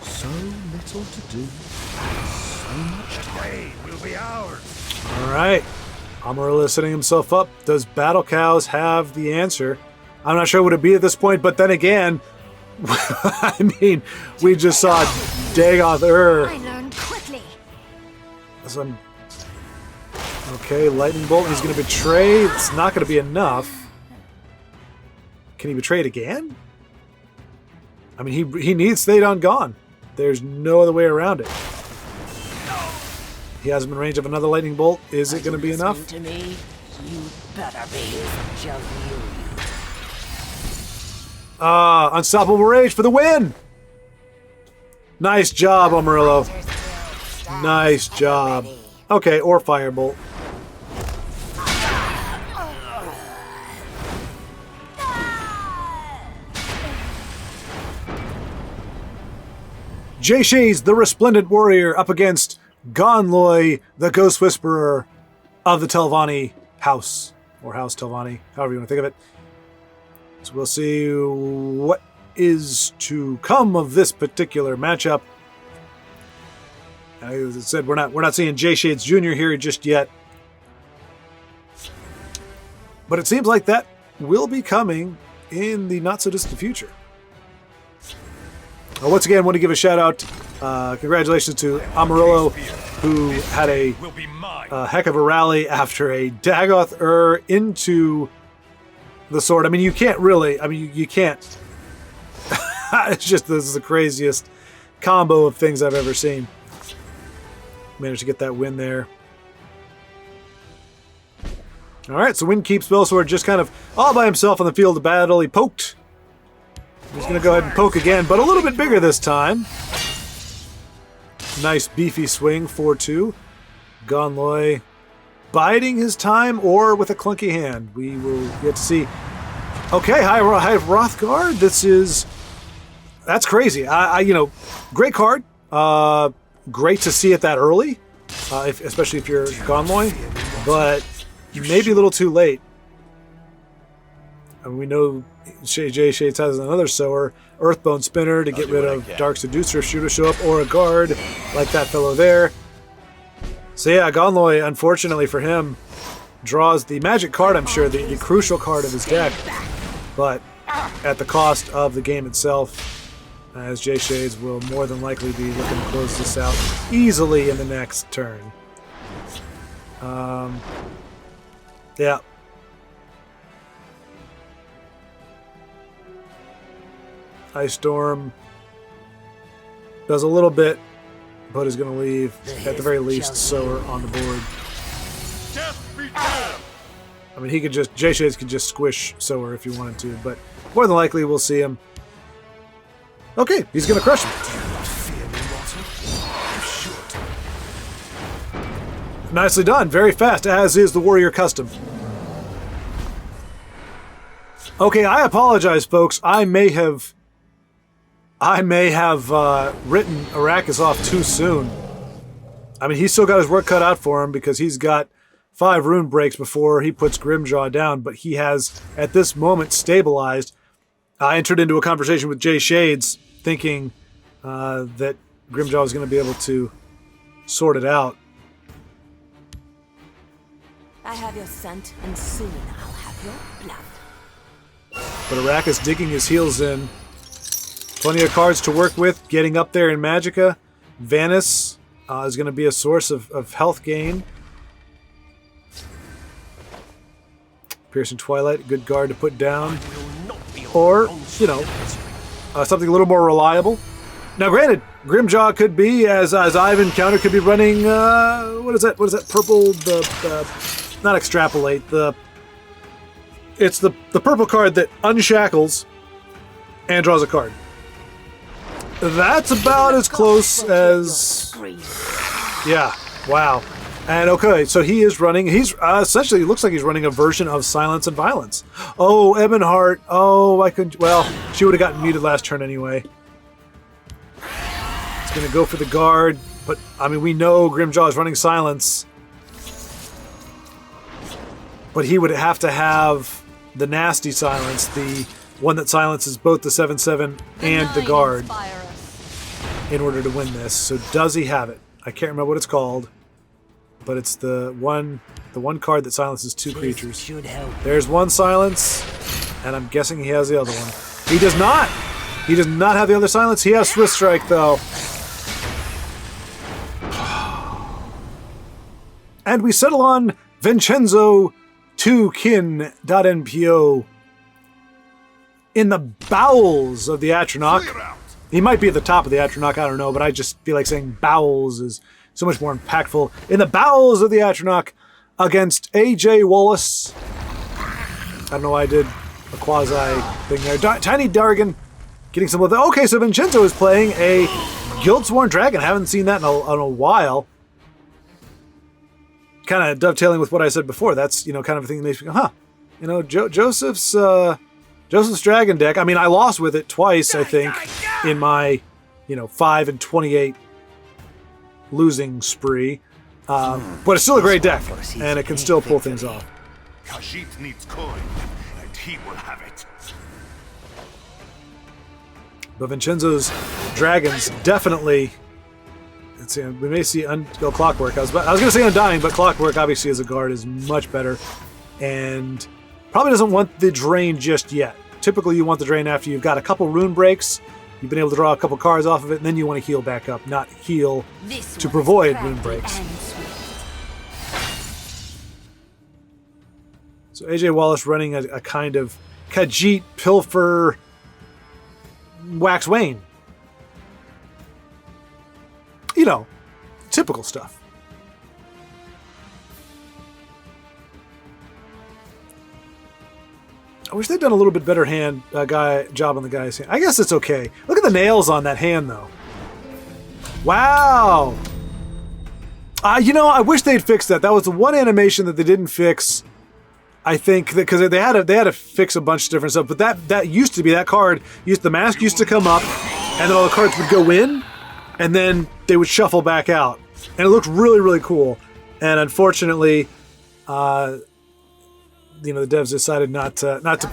So little to do. So much time. Day will be ours. All right. Amarillo is setting himself up. Does Battlecast have the answer? I'm not sure what it'd be at this point, but then again, I mean, we just saw Dagoth I learn quickly. Okay, Lightning Bolt. He's going to betray. It's not going to be enough. Can he betray it again? I mean, he needs Stayed On Gone. There's no other way around it. He has him in range of another Lightning Bolt. Is it going to be enough? To me, you better be. Unstoppable Rage for the win! Nice job, Amarillo. Nice job. Okay, or Firebolt. Jshadz, the Resplendent Warrior, up against Gonloi, the Ghost Whisperer of the Telvanni House. Or House Telvanni, however you want to think of it. So we'll see what is to come of this particular matchup. As I said, we're not seeing Jshadz Jr. here just yet. But it seems like that will be coming in the not-so-distant future. Once again, I want to give a shout-out. Congratulations to Amarillo, who had a heck of a rally after a Dagoth into the sword. I mean, you can't really... I mean, you can't... It's just, this is the craziest combo of things I've ever seen. Managed to get that win there. All right, so Wind Keep Spellsword just kind of all by himself on the field of battle. He poked. He's going to go ahead and poke again, but a little bit bigger this time. Nice beefy swing, 4-2. Gonloi biding his time or with a clunky hand. We will get to see. Okay, hi Hrothgar. That's crazy. Great card. Great to see it that early, especially if you're Gonloi, but maybe a little too late. And we know Jshadz has another sower, Earthbone Spinner, to get rid of Dark Seducer if she were to show up, or a guard like that fellow there. So yeah, Gonloi, unfortunately for him, draws the magic card, I'm sure, the crucial card of his deck, but at the cost of the game itself, as Jshadz will more than likely be looking to close this out easily in the next turn. Yeah. Ice Storm does a little bit, but is going to leave, at the very least, Sower on the board. I mean, Jshadz could just squish Sower if he wanted to, but more than likely we'll see him. Okay, he's going to crush him. Nicely done, very fast, as is the Warrior custom. Okay, I apologize, folks. I may have written Arrakis off too soon. I mean, he's still got his work cut out for him because he's got 5 rune breaks before he puts Grimjaw down, but he has, at this moment, stabilized. I entered into a conversation with Jshadz thinking that Grimjaw was going to be able to sort it out. I have your scent, and soon I'll have your blood. But Arrakis digging his heels in. Plenty of cards to work with, getting up there in Magicka. Vanis is going to be a source of health gain. Piercing Twilight, good guard to put down. Or, something a little more reliable. Now, granted, Grimjaw could be, as I've encountered, could be running, what is that purple, not Extrapolate, it's the purple card that unshackles and draws a card. That's about as close as... Yeah, wow. And okay, so he is running, essentially, it looks like he's running a version of Silence and Violence. Oh, Ebonheart, she would have gotten muted last turn anyway. It's going to go for the guard, but, I mean, we know Grimjaw is running Silence. But he would have to have the nasty Silence, the one that silences both the 7/7 and the guard in order to win this. So does he have it? I can't remember what it's called, but it's the one card that silences 2 creatures. There's one silence, and I'm guessing he has the other one. He does not! He does not have the other silence. He has Swift Strike, though. And we settle on Vincenzo Tadkin.NPO in the bowels of the Atronach. He might be at the top of the Atronach, I don't know, but I just feel like saying bowels is so much more impactful. In the bowels of the Atronach against AJ Wallace. I don't know why I did a quasi thing there. Tiny Dargan getting some of the... Okay, so Vincenzo is playing a Guildsworn Dragon. Haven't seen that in a while. Kind of dovetailing with what I said before. That's, kind of a thing that makes me go, Joseph's Dragon deck. I mean, I lost with it twice, I think, in my, 5-28 losing spree. But it's still a great deck, and it can still pull things off. Khajiit needs coin, and he will have it. But Vincenzo's Dragons definitely... Let's see, we may see Clockwork. I was going to say Undying, but Clockwork, obviously, as a guard, is much better. And probably doesn't want the Drain just yet. Typically, you want the Drain after you've got a couple rune breaks, you've been able to draw a couple cards off of it, and then you want to heal back up, not heal to avoid rune breaks. So AJ Wallace running a kind of Khajiit, Pilfer, Wax Wayne. Typical stuff. I wish they'd done a little bit better job on the guy's hand. I guess it's okay. Look at the nails on that hand, though. Wow. You know, I wish they'd fixed that. That was the one animation that they didn't fix. I think because they had to fix a bunch of different stuff. But that used to be that card. The mask used to come up, and then all the cards would go in, and then they would shuffle back out, and it looked really, really cool. And unfortunately, the devs decided not to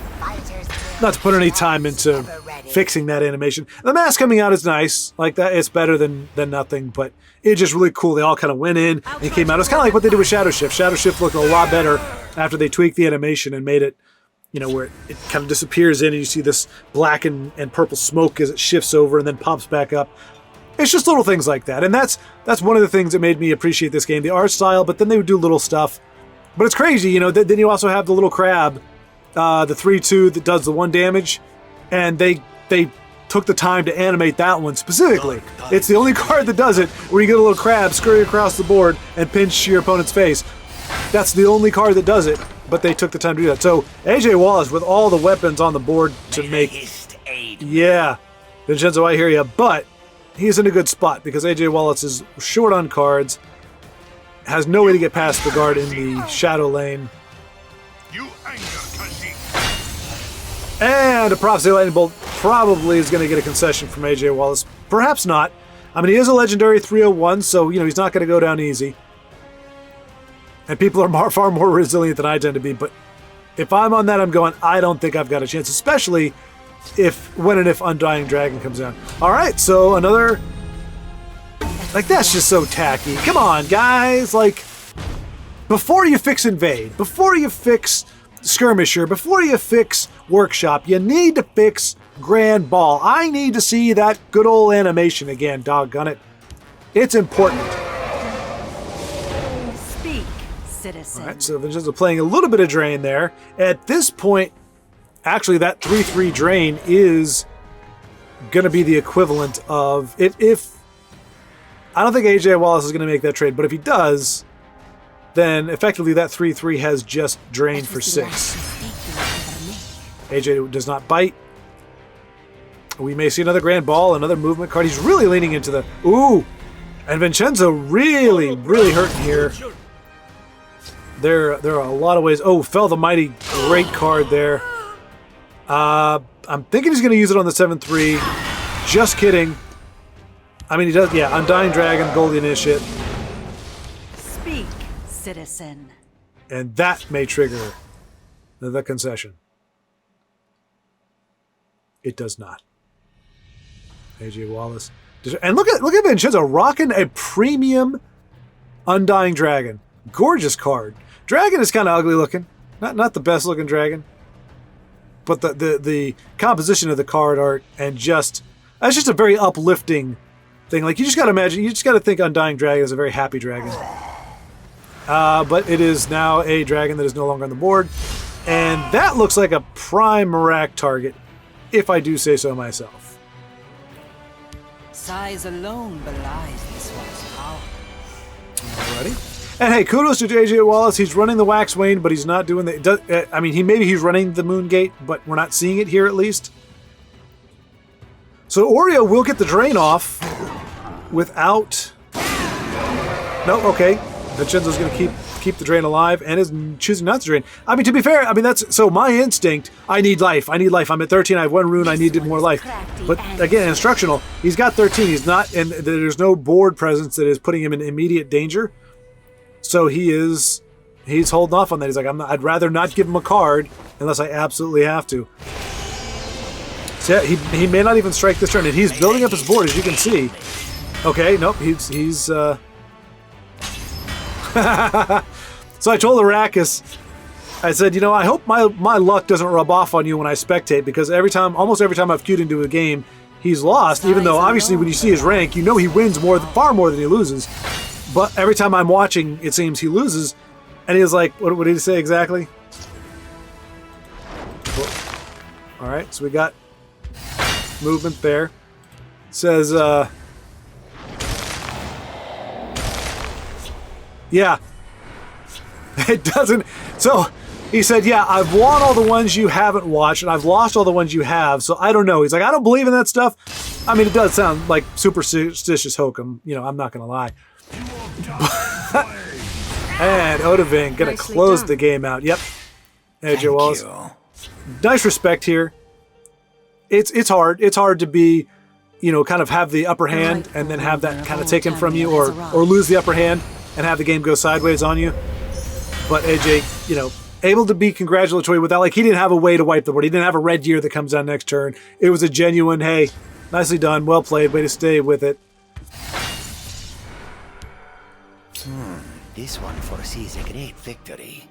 put any time into fixing that animation. The mask coming out is nice, like that. It's better than nothing, but it's just really cool. They all kind of went in and came out. It's kind of like what they did with Shadow Shift. Shadow Shift looked a lot better after they tweaked the animation and made it, where it kind of disappears in and you see this black and purple smoke as it shifts over and then pops back up. It's just little things like that, and that's one of the things that made me appreciate this game, the art style. But then they would do little stuff. But it's crazy, Then you also have the little crab, the 3/2 that does the 1 damage, and they took the time to animate that one specifically. It's the only card that does it, where you get a little crab scurry across the board and pinch your opponent's face. That's the only card that does it, but they took the time to do that. So AJ Wallace with all the weapons on the board to make. Yeah, Vincenzo, I hear you, but he's in a good spot because AJ Wallace is short on cards. Has no way to get past the guard in the shadow lane. You anger Kashyyyk. And a Prophecy Lightning Bolt probably is going to get a concession from AJ Wallace. Perhaps not. I mean, he is a legendary 301, so, he's not going to go down easy. And people are far more resilient than I tend to be, but if I'm on that, I'm going, I don't think I've got a chance, especially when and if Undying Dragon comes down. All right, so another... Like, that's just so tacky. Come on, guys. Like, before you fix Invade, before you fix Skirmisher, before you fix Workshop, you need to fix Grand Ball. I need to see that good old animation again, doggone it. It's important. Speak, citizen. All right, so Vincenzo playing a little bit of Drain there. At this point, actually, that 3/3 Drain is going to be the equivalent of... If I don't think AJ Wallace is going to make that trade, but if he does, then effectively that 3/3 has just drained for 6. AJ does not bite. We may see another Grand Ball, another movement card. He's really leaning into the... Ooh! And Vincenzo really, really hurting here. There are a lot of ways... Oh, Fell the Mighty, great card there. I'm thinking he's going to use it on the 7/3. Just kidding. I mean, he does, yeah, Undying Dragon, Gold Initiate. Speak, citizen. And that may trigger the concession. It does not. AJ Wallace. And look at Vincenzo rocking a premium Undying Dragon. Gorgeous card. Dragon is kind of ugly looking. Not the best looking dragon. But the composition of the card art and that's just a very uplifting thing. Like, you just got to imagine, you just got to think Undying Dragon is a very happy dragon. But it is now a dragon that is no longer on the board. And that looks like a prime Merak target, if I do say so myself. Size alone belies this one's power. Alrighty. And hey, kudos to AJ Wallace. He's running the Wax Wane, but he's not doing the... maybe he's running the Moon Gate, but we're not seeing it here at least. So Oreo will get the drain off without... No, okay. Vincenzo's going to keep the drain alive and is choosing not to drain. I mean, to be fair, that's... So my instinct, I need life. I'm at 13, I have 1 rune, I need more life. But again, instructional, he's got 13. He's not... And there's no board presence that is putting him in immediate danger. So he's holding off on that. He's like, I'd rather not give him a card unless I absolutely have to. So yeah, he may not even strike this turn, and he's building up his board, as you can see. Okay, nope, he's So I told Arrakis, I said, I hope my luck doesn't rub off on you when I spectate, because almost every time I've queued into a game, he's lost, even though obviously when you see his rank, he wins far more than he loses. But every time I'm watching, it seems he loses. And he was like, what did he say exactly? All right, so we got movement there. It says, yeah. It doesn't... So, He said, yeah, I've won all the ones you haven't watched, and I've lost all the ones you have, so I don't know. He's like, I don't believe in that stuff. I mean, it does sound like superstitious hokum. You know, I'm not going to lie. And Odaving going to close the game out. Yep. AJ Wallace. Nice respect here. It's hard. It's hard to be, you know, kind of have the upper hand and then have that kind of taken from you, or lose the upper hand and have the game go sideways on you. But AJ, you know, able to be congratulatory without, like, he didn't have a way to wipe the board. He didn't have a red gear that comes down next turn. It was a genuine, hey, nicely done, well played, way to stay with it. This one foresees a great victory.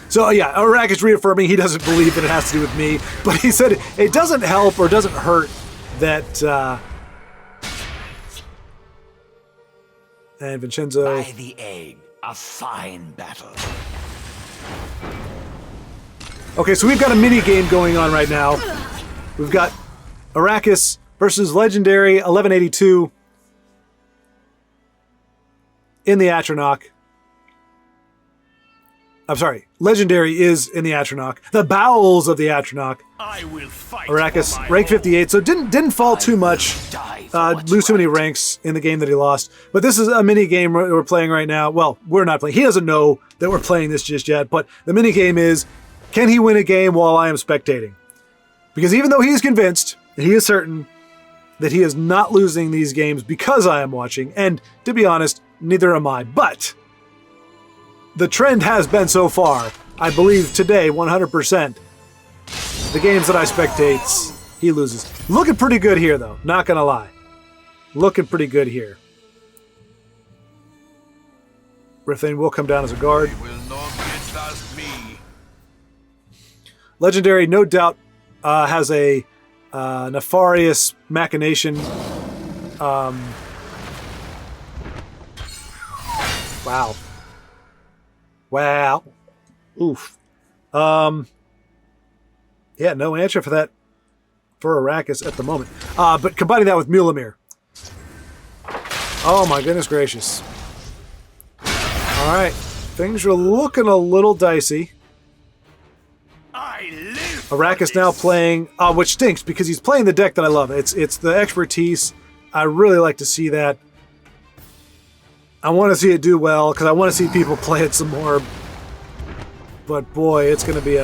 So yeah, Arrakis reaffirming he doesn't believe that it has to do with me, but he said it doesn't help or doesn't hurt that. And Vincenzo. By the egg, a fine battle. Okay, so we've got a mini game going on right now. We've got Arrakis versus Legendary 1182 in the Atronach. I'm sorry, Legendary is in the Atronach. The bowels of the Atronach. I will fight. Arrakis, rank 58, so didn't fall too much, lose too many ranks in the game that he lost. But this is a mini game we're playing right now. Well, we're not playing. He doesn't know that we're playing this just yet. But the mini game is, can he win a game while I am spectating? Because even though he is convinced, he is certain that he is not losing these games because I am watching. And to be honest, neither am I. But the trend has been so far, I believe today, 100%, the games that I spectate, he loses. Looking pretty good here, though. Not going to lie. Looking pretty good here. Rithane will come down as a guard. They will not get past me. Legendary, no doubt, has a nefarious machination. Wow. Wow. Oof. Yeah, no answer for that for Arrakis at the moment. But combining that with Mulamir. Oh my goodness gracious. All right. Things are looking a little dicey. Arrakis now playing, which stinks because he's playing the deck that I love. It's the expertise. I really like to see that. I want to see it do well because I want to see people play it some more. But boy, it's gonna be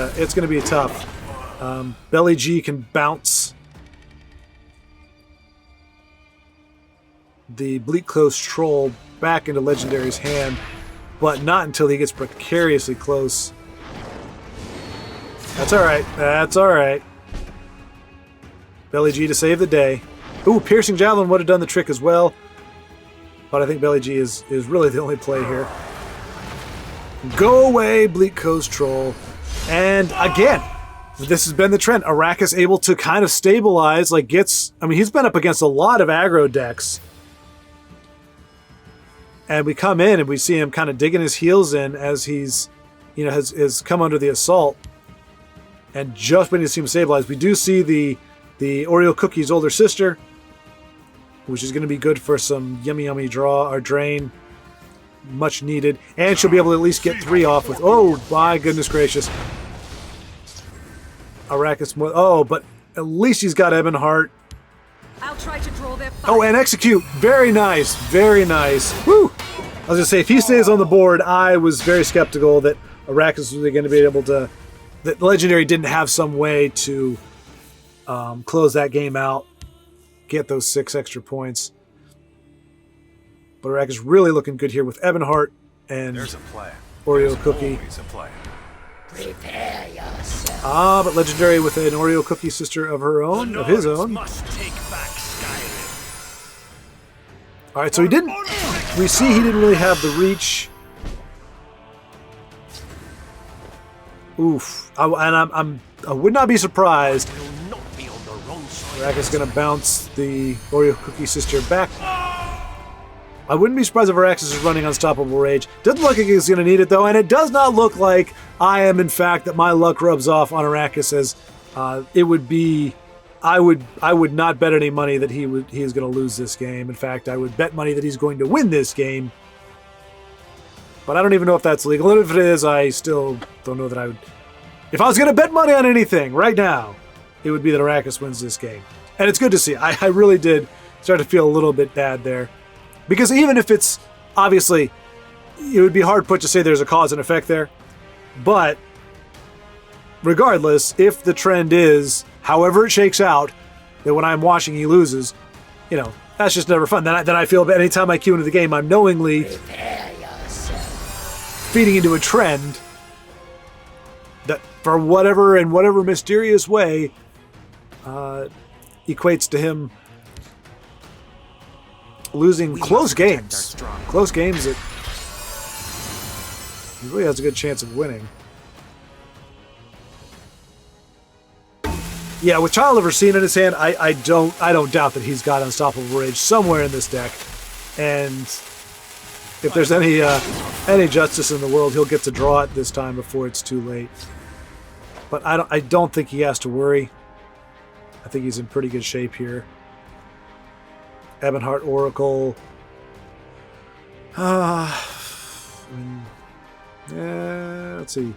tough. Belly G can bounce the Bleak Coast Troll back into Legendary's hand, but not until he gets precariously close. That's all right. That's all right. Belly G to save the day. Ooh, Piercing Javelin would have done the trick as well. But I think Belly G is really the only play here. Go away, Bleak Coast Troll. And again, this has been the trend. Arrakis able to kind of stabilize, like he's been up against a lot of aggro decks. And we come in and we see him kind of digging his heels in as he's, has come under the assault. And just when you see him stabilize, we do see the Oreo Cookie's older sister, which is going to be good for some yummy draw or drain. Much needed. And she'll be able to at least get 3 off with... Oh, my goodness gracious. Arrakis... Oh, but at least he's got Ebonheart. I'll try to draw their fire. Oh, and execute. Very nice. Very nice. Woo! I was going to say, if he stays on the board, I was very skeptical that Arrakis was going to be able to... That Legendary didn't have some way to close that game out. Get those 6 extra points. But Arrakis really looking good here with Ebonheart and There's a plan. Oreo Cookie. Always a plan. Prepare yourself. But Legendary with an Oreo Cookie sister of her own, of his own. Must take back Skyrim. All right, so he didn't. We see he didn't really have the reach. Oof. I would not be surprised. Will not be on the wrong side. Arrakis going to bounce the Oreo Cookie sister back. I wouldn't be surprised if Arrakis is running Unstoppable Rage. Doesn't look like he's going to need it, though, and it does not look like I am, in fact, that my luck rubs off on Arrakis as it would be... I would not bet any money that he is going to lose this game. In fact, I would bet money that he's going to win this game. But I don't even know if that's legal. And if it is, I still don't know that I would... If I was going to bet money on anything right now, it would be that Arrakis wins this game. And it's good to see. I really did start to feel a little bit bad there. Because even if it's... Obviously, it would be hard put to say there's a cause and effect there. But regardless, if the trend is, however it shakes out, that when I'm watching he loses, you know, that's just never fun. Then I feel bad. Anytime I cue into the game, I'm knowingly feeding into a trend that, for whatever mysterious way, equates to him losing close games. Close games that he really has a good chance of winning. Yeah, with Child of Racine in his hand, I don't doubt that he's got Unstoppable Rage somewhere in this deck. And if there's any justice in the world, he'll get to draw it this time before it's too late. But I don't think he has to worry. I think he's in pretty good shape here. Ebonheart Oracle. Let's see.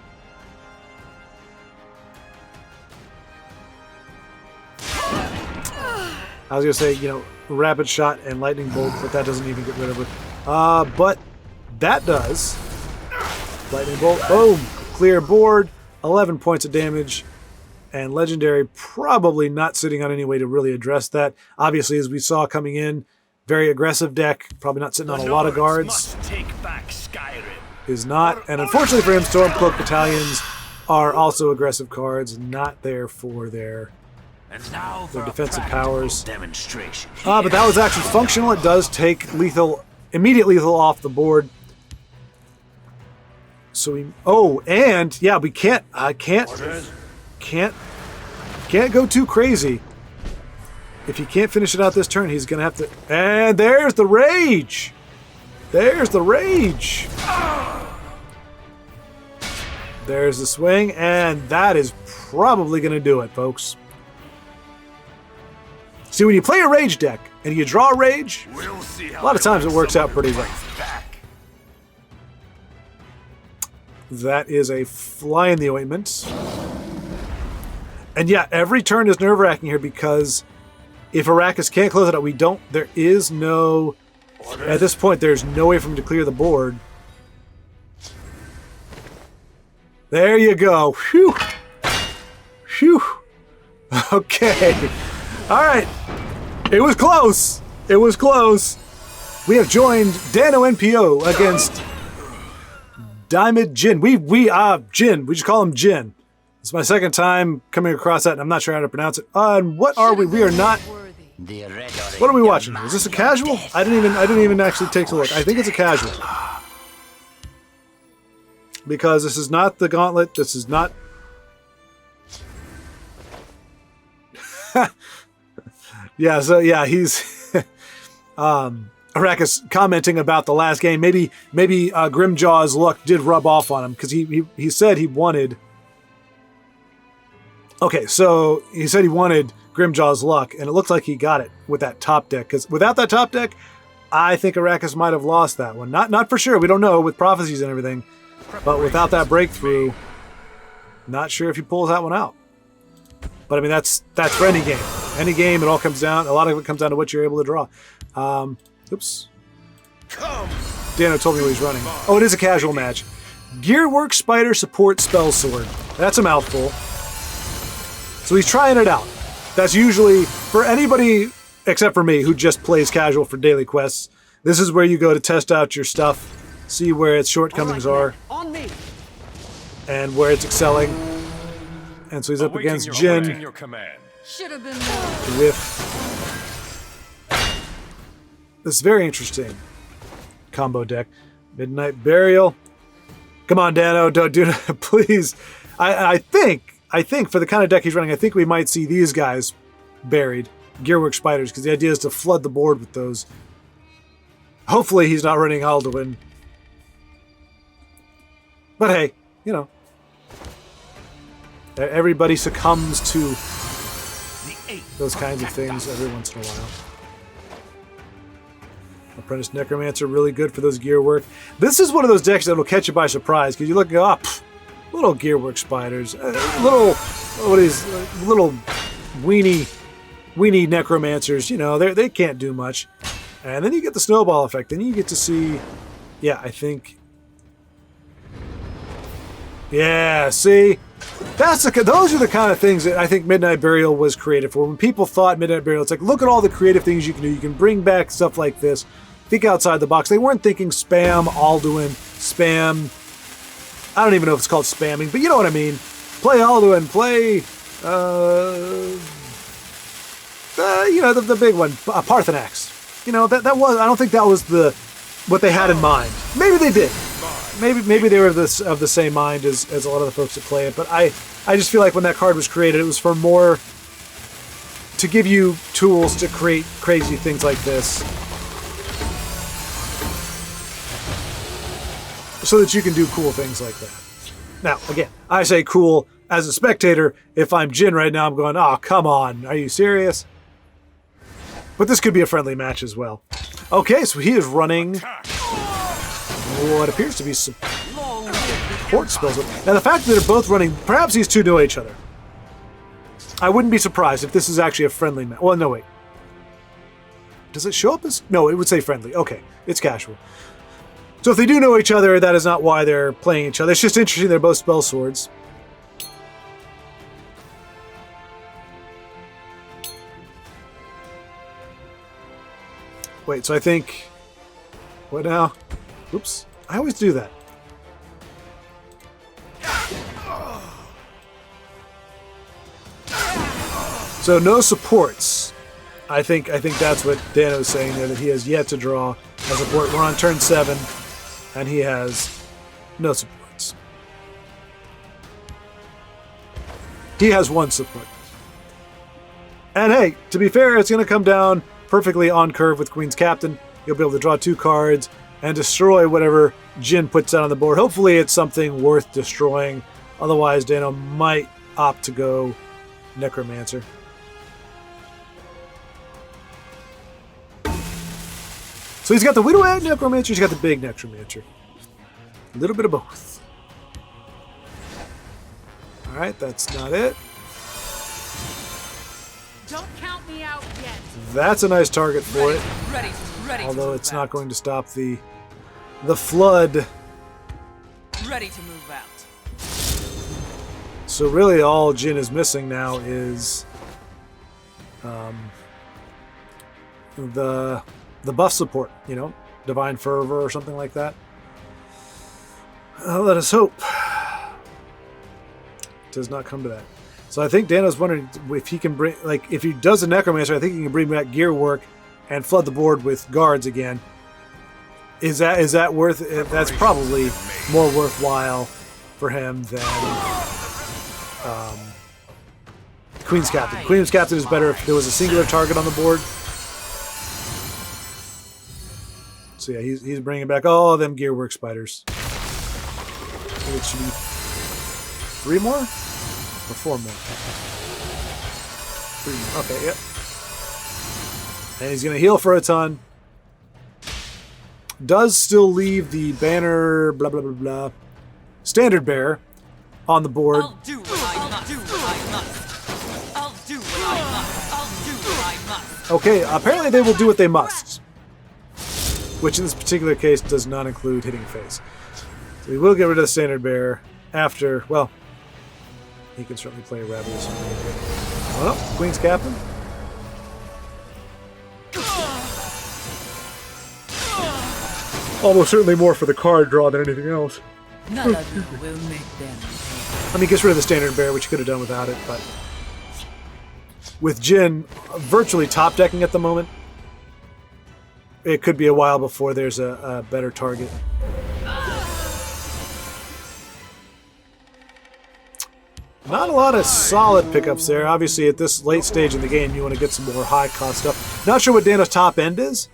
I was going to say, you know, Rapid Shot and Lightning Bolt, but that doesn't even get rid of it. But that does. Lightning Bolt, boom, clear board, 11 points of damage, and Legendary probably not sitting on any way to really address that. Obviously, as we saw coming in, very aggressive deck, probably not sitting on a lot of guards. Is not, and unfortunately for him, Stormcloak Battalions are also aggressive cards, not there for their defensive powers. But that was actually functional. It does take immediate lethal off the board. So we, and yeah, we can't go too crazy. If he can't finish it out this turn, he's gonna have to. And there's the rage. There's the rage. There's the swing, and that is probably gonna do it, folks. See, when you play a rage deck and you draw a rage, a lot of times it works out pretty well. That is a fly in the ointment. And yeah, every turn is nerve-wracking here because if Arrakis can't close it out, there is no, at this point, there's no way for him to clear the board. There you go. Phew. Phew. Okay. All right. It was close. It was close. We have joined Dano.NPO against Diamond Jin. Jin. We just call him Jin. It's my second time coming across that, and I'm not sure how to pronounce it. And what are we? We are not. What are we watching? Is this a casual? I didn't even actually take a look. I think it's a casual. Because this is not the gauntlet. This is not. Yeah, so yeah, he's Arrakis commenting about the last game. Maybe Grimjaw's luck did rub off on him because he said he wanted. Okay, so he said he wanted Grimjaw's luck, and it looks like he got it with that top deck. Because without that top deck, I think Arrakis might have lost that one. Not for sure. We don't know with prophecies and everything, but without that breakthrough, not sure if he pulls that one out. But I mean, that's for any game. Any game, it all comes down. A lot of it comes down to what you're able to draw. Oops. Dano told me what he's running. Oh, it is a casual match. Gearwork Spider Support Spell Sword. That's a mouthful. So he's trying it out. That's usually, for anybody except for me who just plays casual for daily quests, this is where you go to test out your stuff, see where its shortcomings are, and where it's excelling. And so he's up against Jin Should have been more. with this very interesting combo deck. Midnight Burial. Come on, Dano, don't do it, please. I think for the kind of deck he's running, I think we might see these guys buried. Gearwork Spiders, because the idea is to flood the board with those. Hopefully he's not running Alduin. But hey, you know. Everybody succumbs to those kinds of things every once in a while. Apprentice Necromancer, really good for those gear work. This is one of those decks that will catch you by surprise because you look up, little gearwork spiders, little weenie necromancers. You know, they can't do much. And then you get the snowball effect. Then you get to see, yeah, I think, yeah, see, those are the kind of things that I think Midnight Burial was created for. When people thought Midnight Burial, it's like, look at all the creative things you can do. You can bring back stuff like this. Think outside the box. They weren't thinking spam, Alduin, spam. I don't even know if it's called spamming, but you know what I mean. Play Alduin, play, you know, the big one, Parthenax. You know, that was, I don't think that was what they had in mind. Maybe they did. Maybe they were of the same mind as a lot of the folks that play it, but I just feel like when that card was created, it was for more to give you tools to create crazy things like this, so that you can do cool things like that. Now, again, I say cool as a spectator. If I'm Jin right now, I'm going, oh, come on, are you serious? But this could be a friendly match as well. Okay, so he is running what appears to be support spells. Now, the fact that they're both running, perhaps these two know each other. I wouldn't be surprised if this is actually a friendly match. Well, no, wait. Does it show up as... No, it would say friendly. Okay, it's casual. So if they do know each other, that is not why they're playing each other. It's just interesting they're both spell swords. Wait, so I think... What now? Oops. I always do that. So no supports. I think that's what Dano's saying there, that he has yet to draw a support. We're on turn 7, and he has no supports. He has one support. And hey, to be fair, it's going to come down perfectly on curve with Queen's Captain. You'll be able to draw 2 cards and destroy whatever Jin puts out on the board. Hopefully it's something worth destroying. Otherwise, Dano might opt to go Necromancer. So he's got the Widow and Necromancer, he's got the big Necromancer. A little bit of both. Alright, that's not it. Don't count me out yet. That's a nice target for it. Ready. Although it's not going to stop the flood. Ready to move out. So really all Jin is missing now is the buff support, you know, Divine Fervor or something like that. Let us hope. It does not come to that. So I think Dano's wondering if he can bring, like, if he does a Necromancer, I think he can bring back gear work and flood the board with guards again. Is that worth it? That's probably more worthwhile for him than Queen's Captain. Queen's Captain is better if there was a singular target on the board. So yeah, he's bringing back all them gearwork spiders. It should be 3 more or 4 more. 3 more. Okay, yep. And he's going to heal for a ton. Does still leave the banner, blah, blah, blah, blah, standard bearer on the board. I'll do what I must. I'll do what I must. Okay, apparently they will do what they must. Which in this particular case does not include hitting face. So we will get rid of the standard bearer after, well, he can certainly play a Rebels. Well, Queen's Captain. Almost certainly more for the card draw than anything else. None of you will make them. I mean, gets rid of the standard bear, which you could have done without it, but with Jin virtually top decking at the moment, it could be a while before there's a better target. Not a lot of solid pickups there. Obviously, at this late stage in the game, you want to get some more high-cost stuff. Not sure what Dano's top end is.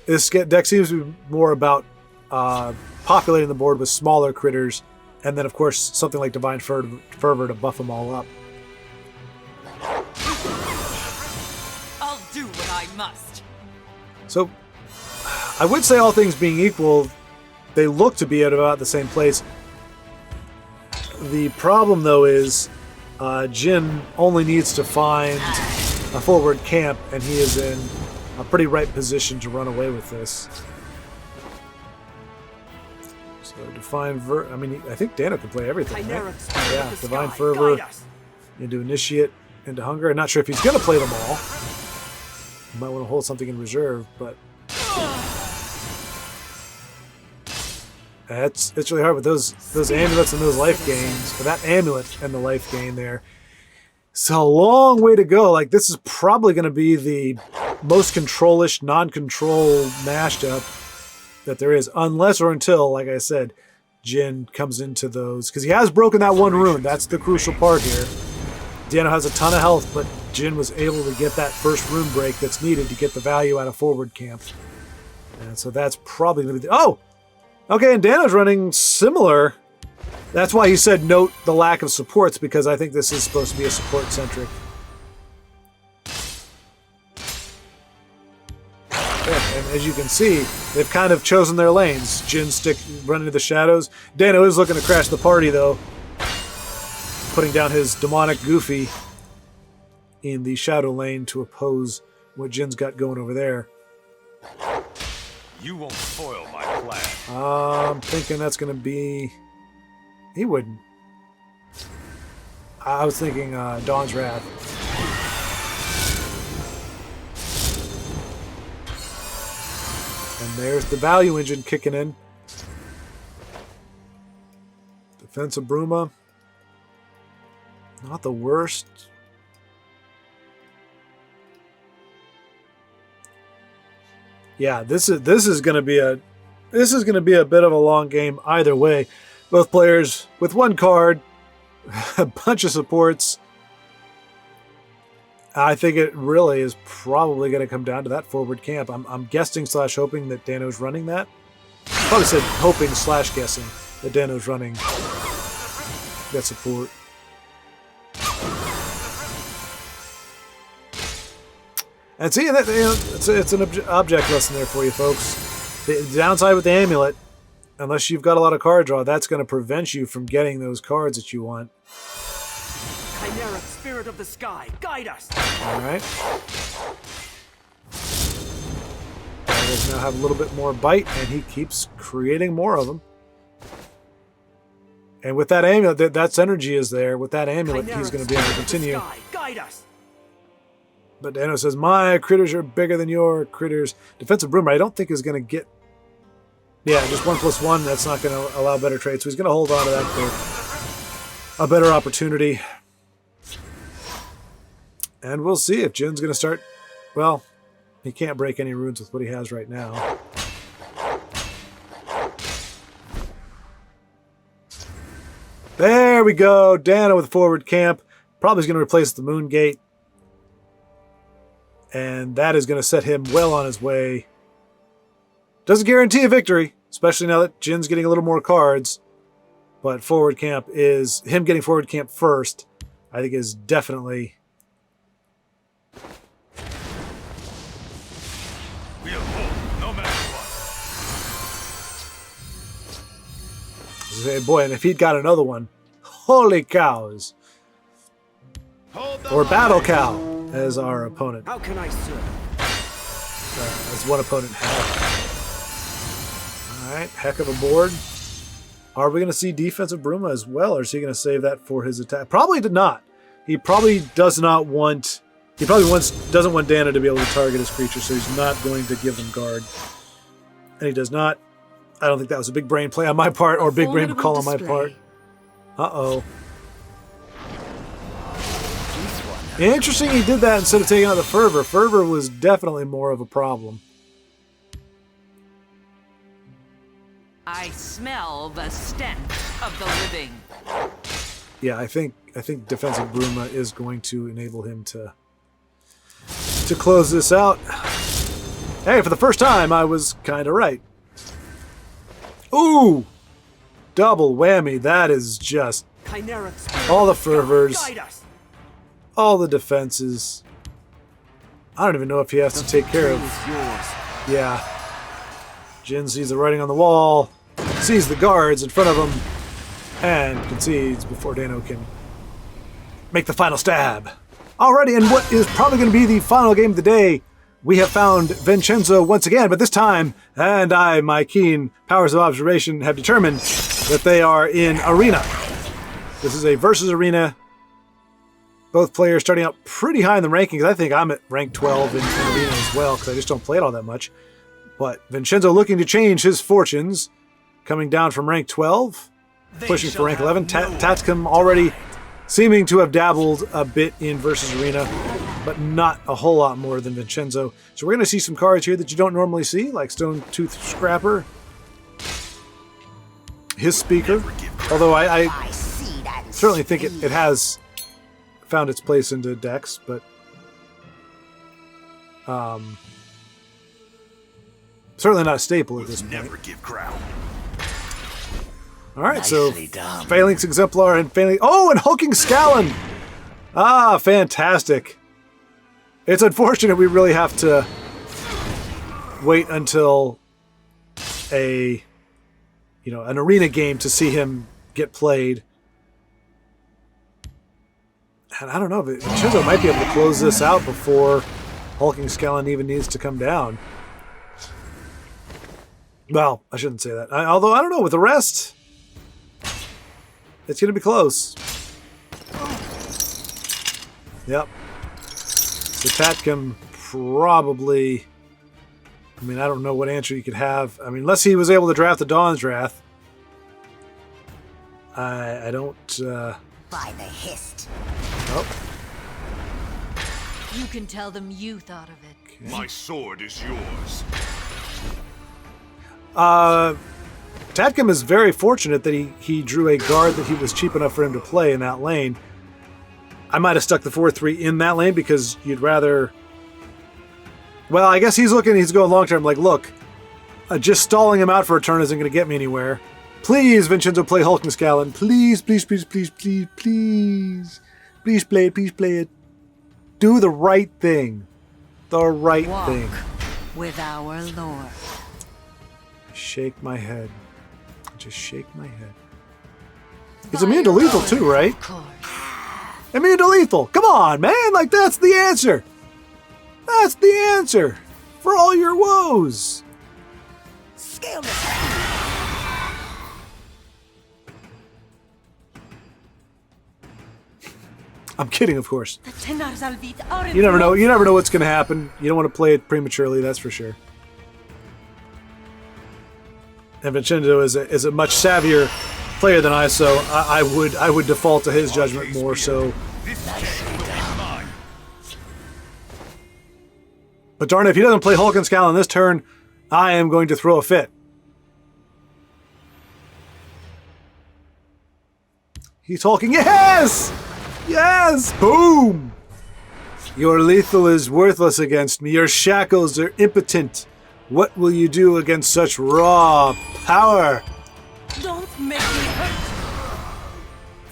This deck seems to be more about populating the board with smaller critters, and then, of course, something like Divine Fervor to buff them all up. I'll do what I must. So, I would say all things being equal, they look to be at about the same place. The problem, though, is Jin only needs to find a forward camp, and he is in a pretty right position to run away with this. So Divine I mean, I think Dano can play everything, right? Yeah, Divine Fervor into Initiate, into Hunger. I'm not sure if he's going to play them all. You might want to hold something in reserve, but it's really hard with those amulets and those life gains. But that amulet and the life gain there, it's a long way to go. Like, this is probably going to be the most control-ish, non-control mashed up that there is, unless or until, like I said, Jin comes into those, because he has broken that one rune. That's the crucial part here. Dano has a ton of health, but Jin was able to get that first rune break that's needed to get the value out of forward camp. And so that's probably going to be the... Oh! Okay, and Dano's running similar. That's why he said note the lack of supports, because I think this is supposed to be a support-centric. And as you can see, they've kind of chosen their lanes. Jin running to the shadows. Dano is looking to crash the party, though. Putting down his demonic Goofy in the shadow lane to oppose what Jin's got going over there. You won't spoil my plan. I'm thinking that's going to be... He wouldn't. I was thinking Dawn's Wrath. And there's the value engine kicking in. Defense of Bruma. Not the worst. Yeah, this is going to be a bit of a long game either way. Both players with one card, a bunch of supports. I think it really is probably going to come down to that forward camp. I'm guessing / hoping that Dano's running that. Probably said hoping / guessing that Dano's running that support. And see, it's an object lesson there for you folks. The downside with the amulet, unless you've got a lot of card draw, that's going to prevent you from getting those cards that you want. Chimeric spirit of the sky, guide us! Alright. Does now have a little bit more bite, and he keeps creating more of them. And with that amulet, that synergy is there. With that amulet, he's going to be able to continue. Guide us! But Dano says, my critters are bigger than your critters. Defensive Broomer, I don't think is going to get... Yeah, just 1+1. That's not going to allow better trade. So he's going to hold on to that for a better opportunity. And we'll see if Jin's going to start... Well, he can't break any runes with what he has right now. There we go. Dano with forward camp. Probably is going to replace the Moon Gate. And that is going to set him well on his way. Doesn't guarantee a victory, especially now that Jin's getting a little more cards. But forward camp is... Him getting forward camp first, I think, is definitely... We'll hold, no matter what. Hey, boy, and if he'd got another one, holy cows. Or Battle Cow, as our opponent. How can I serve? As one opponent had. Alright, heck of a board. Are we going to see defensive Bruma as well, or is he going to save that for his attack? Probably did not. He probably does not want... He probably doesn't want Dano to be able to target his creature, so he's not going to give them guard. And he does not. I don't think that was a big brain play on my part, or big brain call on my part. Uh-oh. Interesting he did that instead of taking out the Fervor. Fervor was definitely more of a problem. I smell the stench of the living. Yeah, I think defensive Bruma is going to enable him to close this out. Hey, for the first time, I was kind of right. Ooh! Double whammy. That is just all the fervors, all the defenses. I don't even know if he has to take care of... Yeah. Jin sees the writing on the wall, sees the guards in front of him, and concedes before Dano can make the final stab. Alrighty, and what is probably going to be the final game of the day, we have found Vincenzo once again, but this time, and I, my keen powers of observation, have determined that they are in Arena. This is a versus Arena. Both players starting out pretty high in the rankings. I think I'm at rank 12 in Arena as well, because I just don't play it all that much. But Vincenzo looking to change his fortunes, coming down from rank 12, pushing for rank 11. Tadkin already seeming to have dabbled a bit in versus Arena, but not a whole lot more than Vincenzo. So we're going to see some cards here that you don't normally see, like Stone Tooth Scrapper, his Speaker, although I certainly think it has found its place into decks, but certainly not a staple at this point. Never give ground. All right, so Nicely done. Phalanx Exemplar and Phalanx... Oh, and Hulking Scallon! Ah, fantastic. It's unfortunate we really have to wait until an arena game to see him get played. And I don't know, Vincenzo might be able to close this out before Hulking Scallon even needs to come down. Well, I shouldn't say that. Although, I don't know, with the rest, it's going to be close. Yep. So Tadkin probably... I mean, I don't know what answer you could have. I mean, unless he was able to draft the Dawn's Wrath. I don't... By the hist. Oh. You can tell them you thought of it. My sword is yours. Tadkin is very fortunate that he drew a guard that he was cheap enough for him to play in that lane. I might have stuck the 4-3 in that lane because you'd rather... Well, I guess he's going long-term, like, look, just stalling him out for a turn isn't going to get me anywhere. Please, Vincenzo, play Hulking Scallon. Please, please, please, please, please, please. Please play it, please play it. Do the right thing. The right thing. with our Lord. Shake my head. Just shake my head. He's immune to lethal too, right? Of course. Immune to lethal. Come on, man. Like, that's the answer. That's the answer for all your woes. Scale this. I'm kidding, of course. The Tenars Alvit are in You never know. You never know what's going to happen. You don't want to play it prematurely, that's for sure. And Vincenzo is a much savvier player than I, so I would default to his judgment more so. But darn it, if he doesn't play Hulk and Scallon this turn, I am going to throw a fit. He's hulking. Yes! Yes! Boom! Your lethal is worthless against me. Your shackles are impotent. What will you do against such raw power? Don't make me hurt.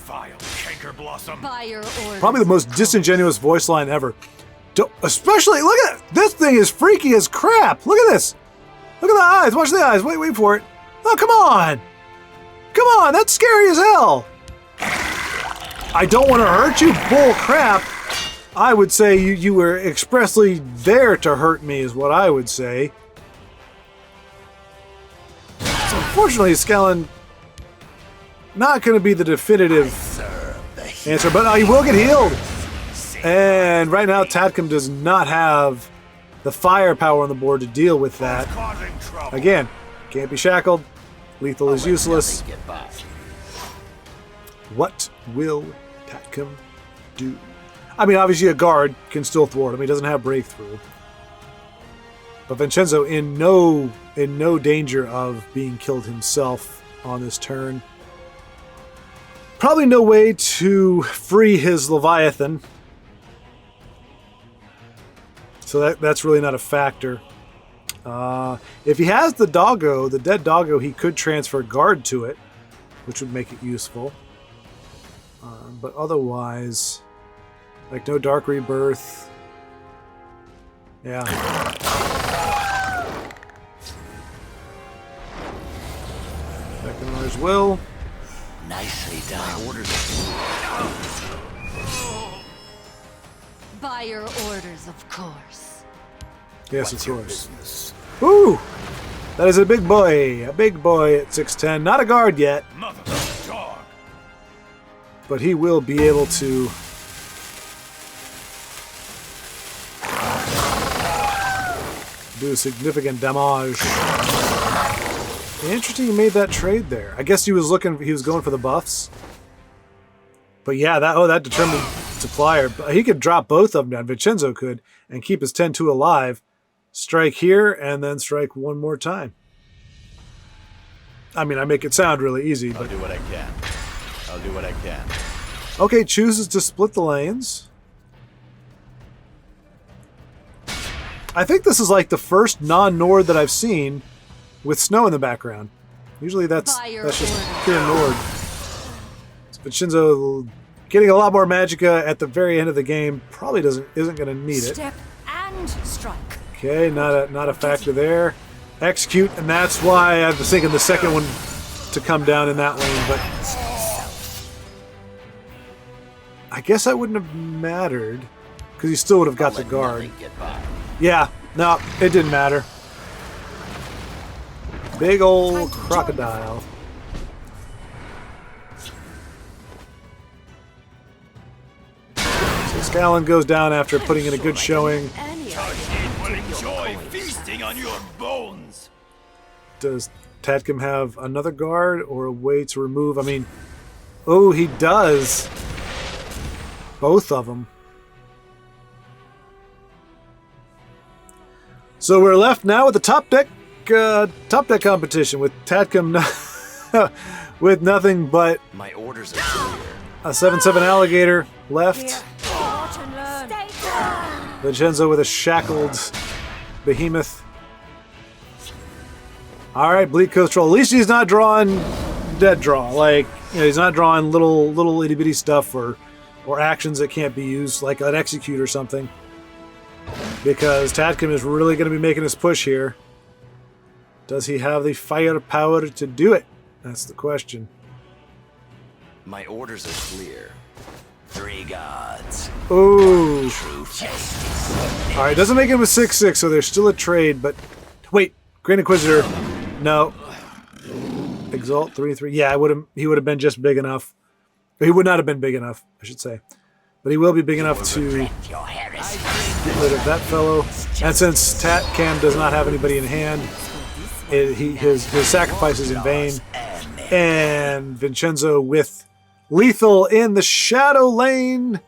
Vile canker blossom. By your orders. Probably the most disingenuous voice line ever. Especially, look at it. This thing is freaky as crap. Look at this. Look at the eyes. Watch the eyes. Wait for it. Oh, come on. Come on. That's scary as hell. I don't want to hurt you. Bull crap. I would say you were expressly there to hurt me is what I would say. So unfortunately, Scallon not going to be the definitive answer, but he will get healed. And right now, Tadkin does not have the firepower on the board to deal with that. Again, can't be shackled. Lethal is useless. What will Tadkin do? I mean, obviously a guard can still thwart him. He doesn't have breakthrough. But Vincenzo in no danger of being killed himself on this turn. Probably no way to free his Leviathan. So that's really not a factor. If he has the doggo, the dead doggo, he could transfer guard to it, which would make it useful. But otherwise, like no Dark Rebirth. Yeah. Attacking on his will. Nicely done. Orders. By your orders, of course. Yes, of course. Woo! That is a big boy at 6'10". Not a guard yet, Mother of dog. but he will be able to do significant damage. Interesting you made that trade there. I guess he was going for the buffs. But yeah, that determined supplier. But he could drop both of them down. Vincenzo could, and keep his 10-2 alive. Strike here, and then strike one more time. I mean, I make it sound really easy, I'll but do what I can. I'll do what I can. okay, chooses to split the lanes. I think this is like the first non-Nord that I've seen with snow in the background. Usually that's just pure Nord. So Vincenzo getting a lot more magicka at the very end of the game. Probably isn't going to need it. Step and strike. Okay, not a factor there. Execute, and that's why I was thinking the second one to come down in that lane, but I guess that wouldn't have mattered because he still would have got the guard. Yeah, no, it didn't matter. Big old crocodile. So Scallon goes down after putting in a good showing. Tadkin will enjoy feasting on your bones. Does Tadkin have another guard or a way to remove? I mean, oh, he does. Both of them. So we're left now with the top deck competition with Tadkin with nothing but My orders are clear. a 7/7 alligator left. Vincenzo with a shackled behemoth. All right, Bleak Coast Troll. At least he's not drawing dead draw. Like, you know, he's not drawing little itty bitty stuff or actions that can't be used, like an execute or something. Because Tadkin is really going to be making his push here. Does he have the firepower to do it? That's the question. My orders are clear. 3 gods. Ooh. True justice. All right, doesn't make him a 6/6, so there's still a trade. But wait, Grand Inquisitor, no. Exalt 3/3. Yeah, he would have been just big enough. He would not have been big enough, I should say. But he will be big enough to get rid of that fellow. And since Tadkin does not have anybody in hand, his sacrifice is in vain. And Vincenzo with lethal in the shadow lane.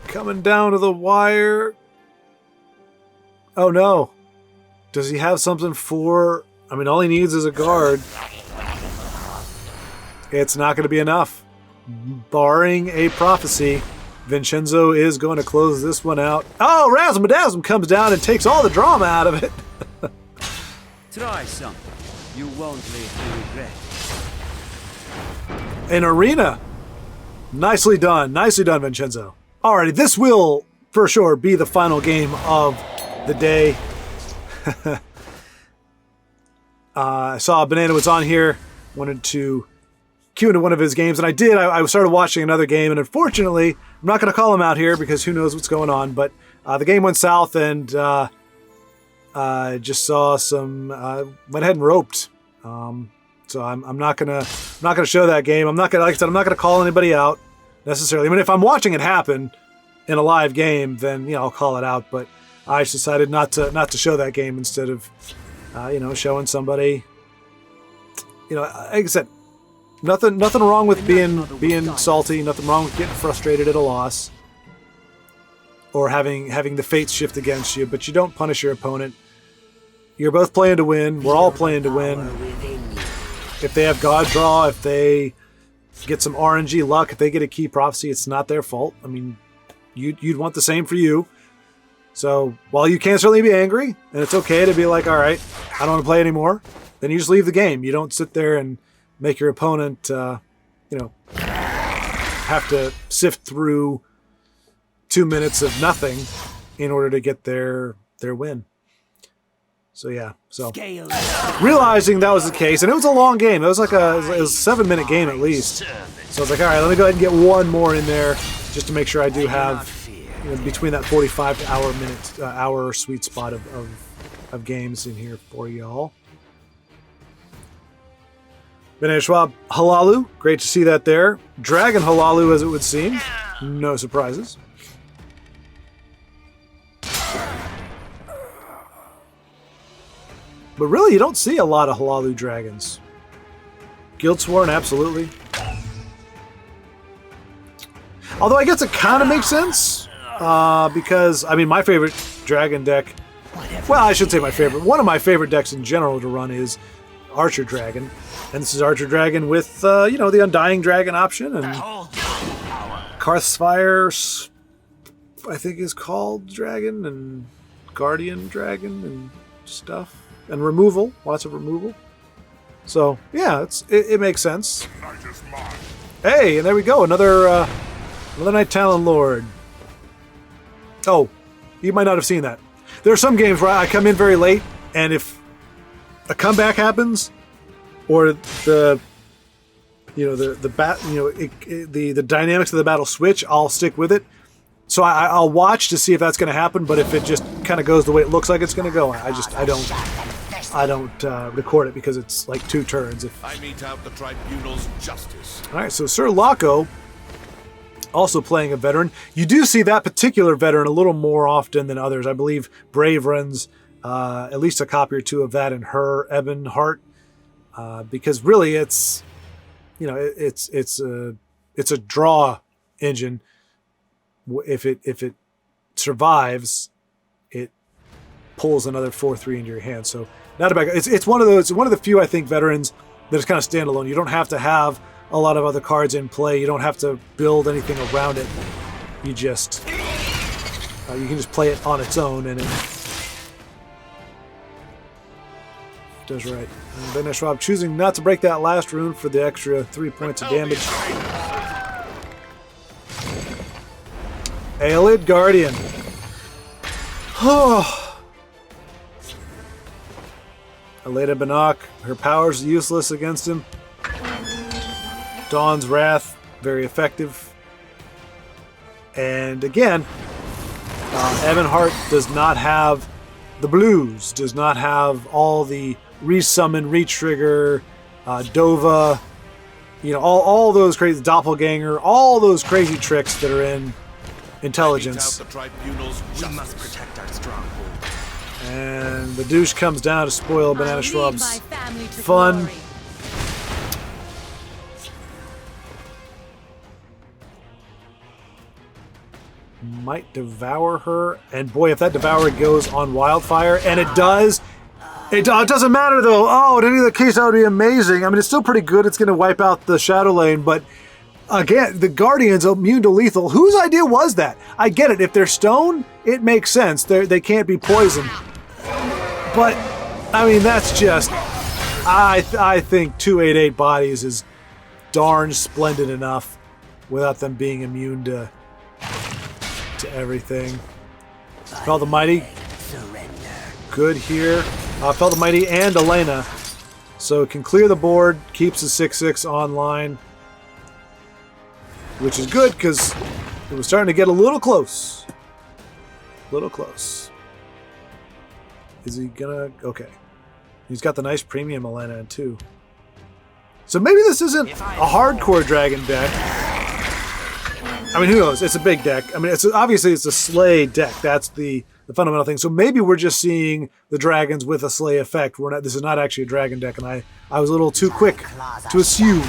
Coming down to the wire. Oh no. Does he have something for... I mean, all he needs is a guard. It's not going to be enough. Barring a prophecy, Vincenzo is going to close this one out. Oh, Razzle-Madazzle comes down and takes all the drama out of it. Try something. You won't leave regret. An arena. Nicely done. Nicely done, Vincenzo. Alrighty, this will, for sure, be the final game of the day. I saw Banana was on here. Wanted to cue into one of his games, and I did. I started watching another game, and unfortunately, I'm not going to call him out here because who knows what's going on, but the game went south, and I just saw some... went ahead and roped. So I'm not gonna show that game. I'm not gonna call anybody out necessarily. I mean, if I'm watching it happen in a live game, then I'll call it out. But I just decided not to show that game instead of showing somebody. Like I said, nothing wrong with being salty. Nothing wrong with getting frustrated at a loss or having the fates shift against you. But you don't punish your opponent. You're both playing to win. We're all playing to win. If they have God Draw, if they get some RNG luck, if they get a key prophecy, it's not their fault. I mean, you'd want the same for you. So while you can certainly be angry, and it's okay to be like, all right, I don't want to play anymore, then you just leave the game. You don't sit there and make your opponent, have to sift through 2 minutes of nothing in order to get their win. So yeah, so Scale. realizing that was the case, and it was a long game. It was like it was a 7-minute game at least. So I was like, all right, let me go ahead and get one more in there just to make sure I do have between that 45 to hour sweet spot of games in here for y'all. Bananaschwob Halalu, great to see that there. Dragon Halalu, as it would seem. No surprises. But really, you don't see a lot of Halalu dragons. Guildsworn, absolutely. Although I guess it kind of makes sense. Because, I mean, my favorite dragon deck... Well, I should say my favorite. One of my favorite decks in general to run is Archer Dragon. And this is Archer Dragon with, you know, the Undying Dragon option. And Karthspire, I think is called Dragon. And Guardian Dragon and stuff. And removal, lots of removal. So yeah, it makes sense. Hey, and there we go, another Night Talon Lord. Oh, you might not have seen that. There are some games where I come in very late, and if a comeback happens, or the dynamics of the battle switch, I'll stick with it. So I'll watch to see if that's going to happen, but if it just kind of goes the way it looks like it's going to go, I don't record it because it's like 2 turns. I mete out the tribunal's justice. All right, so Sir Laco, also playing a veteran. You do see that particular veteran a little more often than others. I believe Brave runs at least a copy or 2 of that in her Ebon Heart, because really it's, you know, it's a draw engine. If it survives, it pulls another 4/3 into your hand. So not a bad. It's one of the few, I think, veterans that is kind of standalone. You don't have to have a lot of other cards in play. You don't have to build anything around it. You just you can just play it on its own, and it does right. Bananaschwob choosing not to break that last rune for the extra 3 points of damage. Aelid Guardian. Aleda Banach, her powers useless against him. Dawn's Wrath, very effective. And again, Ebon Heart does not have the blues, does not have all the resummon, retrigger, Dova, you know, all those crazy doppelganger, all those crazy tricks that are in Intelligence. We must protect our stronghold. And the douche comes down to spoil Bananaschwob's fun. Might devour her, and boy, if that devour goes on Wildfire, and it does, it doesn't matter though. Oh, in any other case, that would be amazing. I mean, it's still pretty good. It's going to wipe out the Shadow Lane, but again, the Guardians immune to lethal. Whose idea was that? I get it. If they're stone, it makes sense. They can't be poisoned. But I mean, that's just. I think 288 bodies is darn splendid enough without them being immune to everything. Fel the Mighty, good here. Fel the Mighty and Elena, so it can clear the board, keeps the 6/6 online, which is good because it was starting to get a little close. Is he gonna? Okay, he's got the nice premium Elena in too. So maybe this isn't a hardcore dragon deck. I mean, who knows? It's a big deck. I mean, obviously it's a Slay deck. That's the fundamental thing. So maybe we're just seeing the dragons with a Slay effect. This is not actually a dragon deck, and I was a little too quick to assume.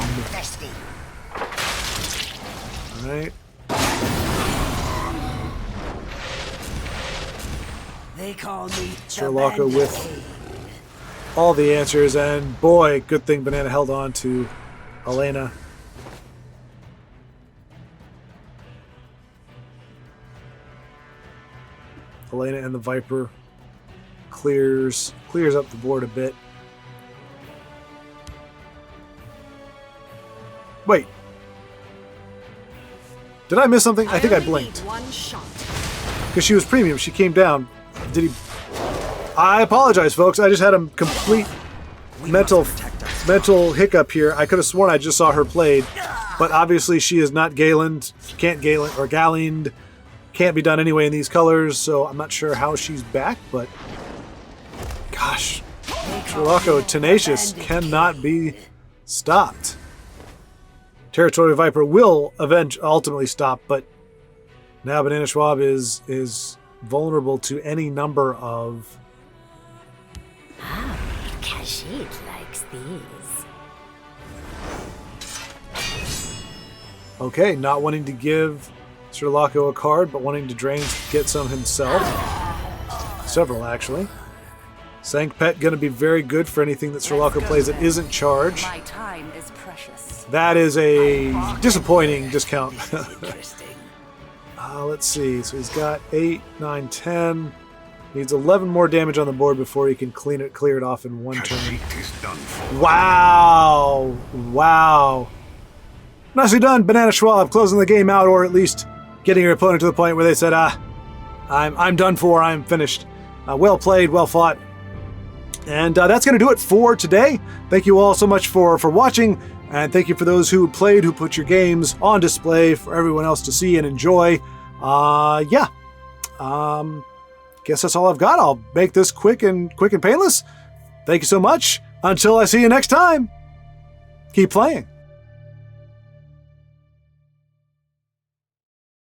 All right. They call me Sir Laco with all the answers, and boy, good thing Banana held on to Elena. Elena and the Viper clears up the board a bit. Wait. Did I miss something? I think I blinked. Because she was premium. She came down. Did he... I apologize, folks. I just had a complete mental hiccup here. I could have sworn I just saw her played, but obviously she is not Galened. Can't Galen or Galened. Can't be done anyway in these colors, so I'm not sure how she's back, but gosh, Sherlocko Tenacious cannot be stopped. Territory Viper will ultimately stop, but now Bananaschwob is vulnerable to any number of... Kashid likes these. Okay, not wanting to give Sherlocko a card, but wanting to drain to get some himself. Several, actually. Sankpet going to be very good for anything that Sherlocko plays that isn't charged. My time is precious. That is a disappointing discount. Interesting. Let's see. So he's got 8, 9, 10. Needs 11 more damage on the board before he can clear it off in one turn. Kashid is done for. Wow. Wow. Nicely done, Bananaschwob, closing the game out, or at least getting your opponent to the point where they said, I'm done for, I'm finished. Well played, well fought. And that's going to do it for today. Thank you all so much for watching, and thank you for those who played, who put your games on display for everyone else to see and enjoy. Guess that's all I've got. I'll make this quick and painless. Thank you so much. Until I see you next time, keep playing.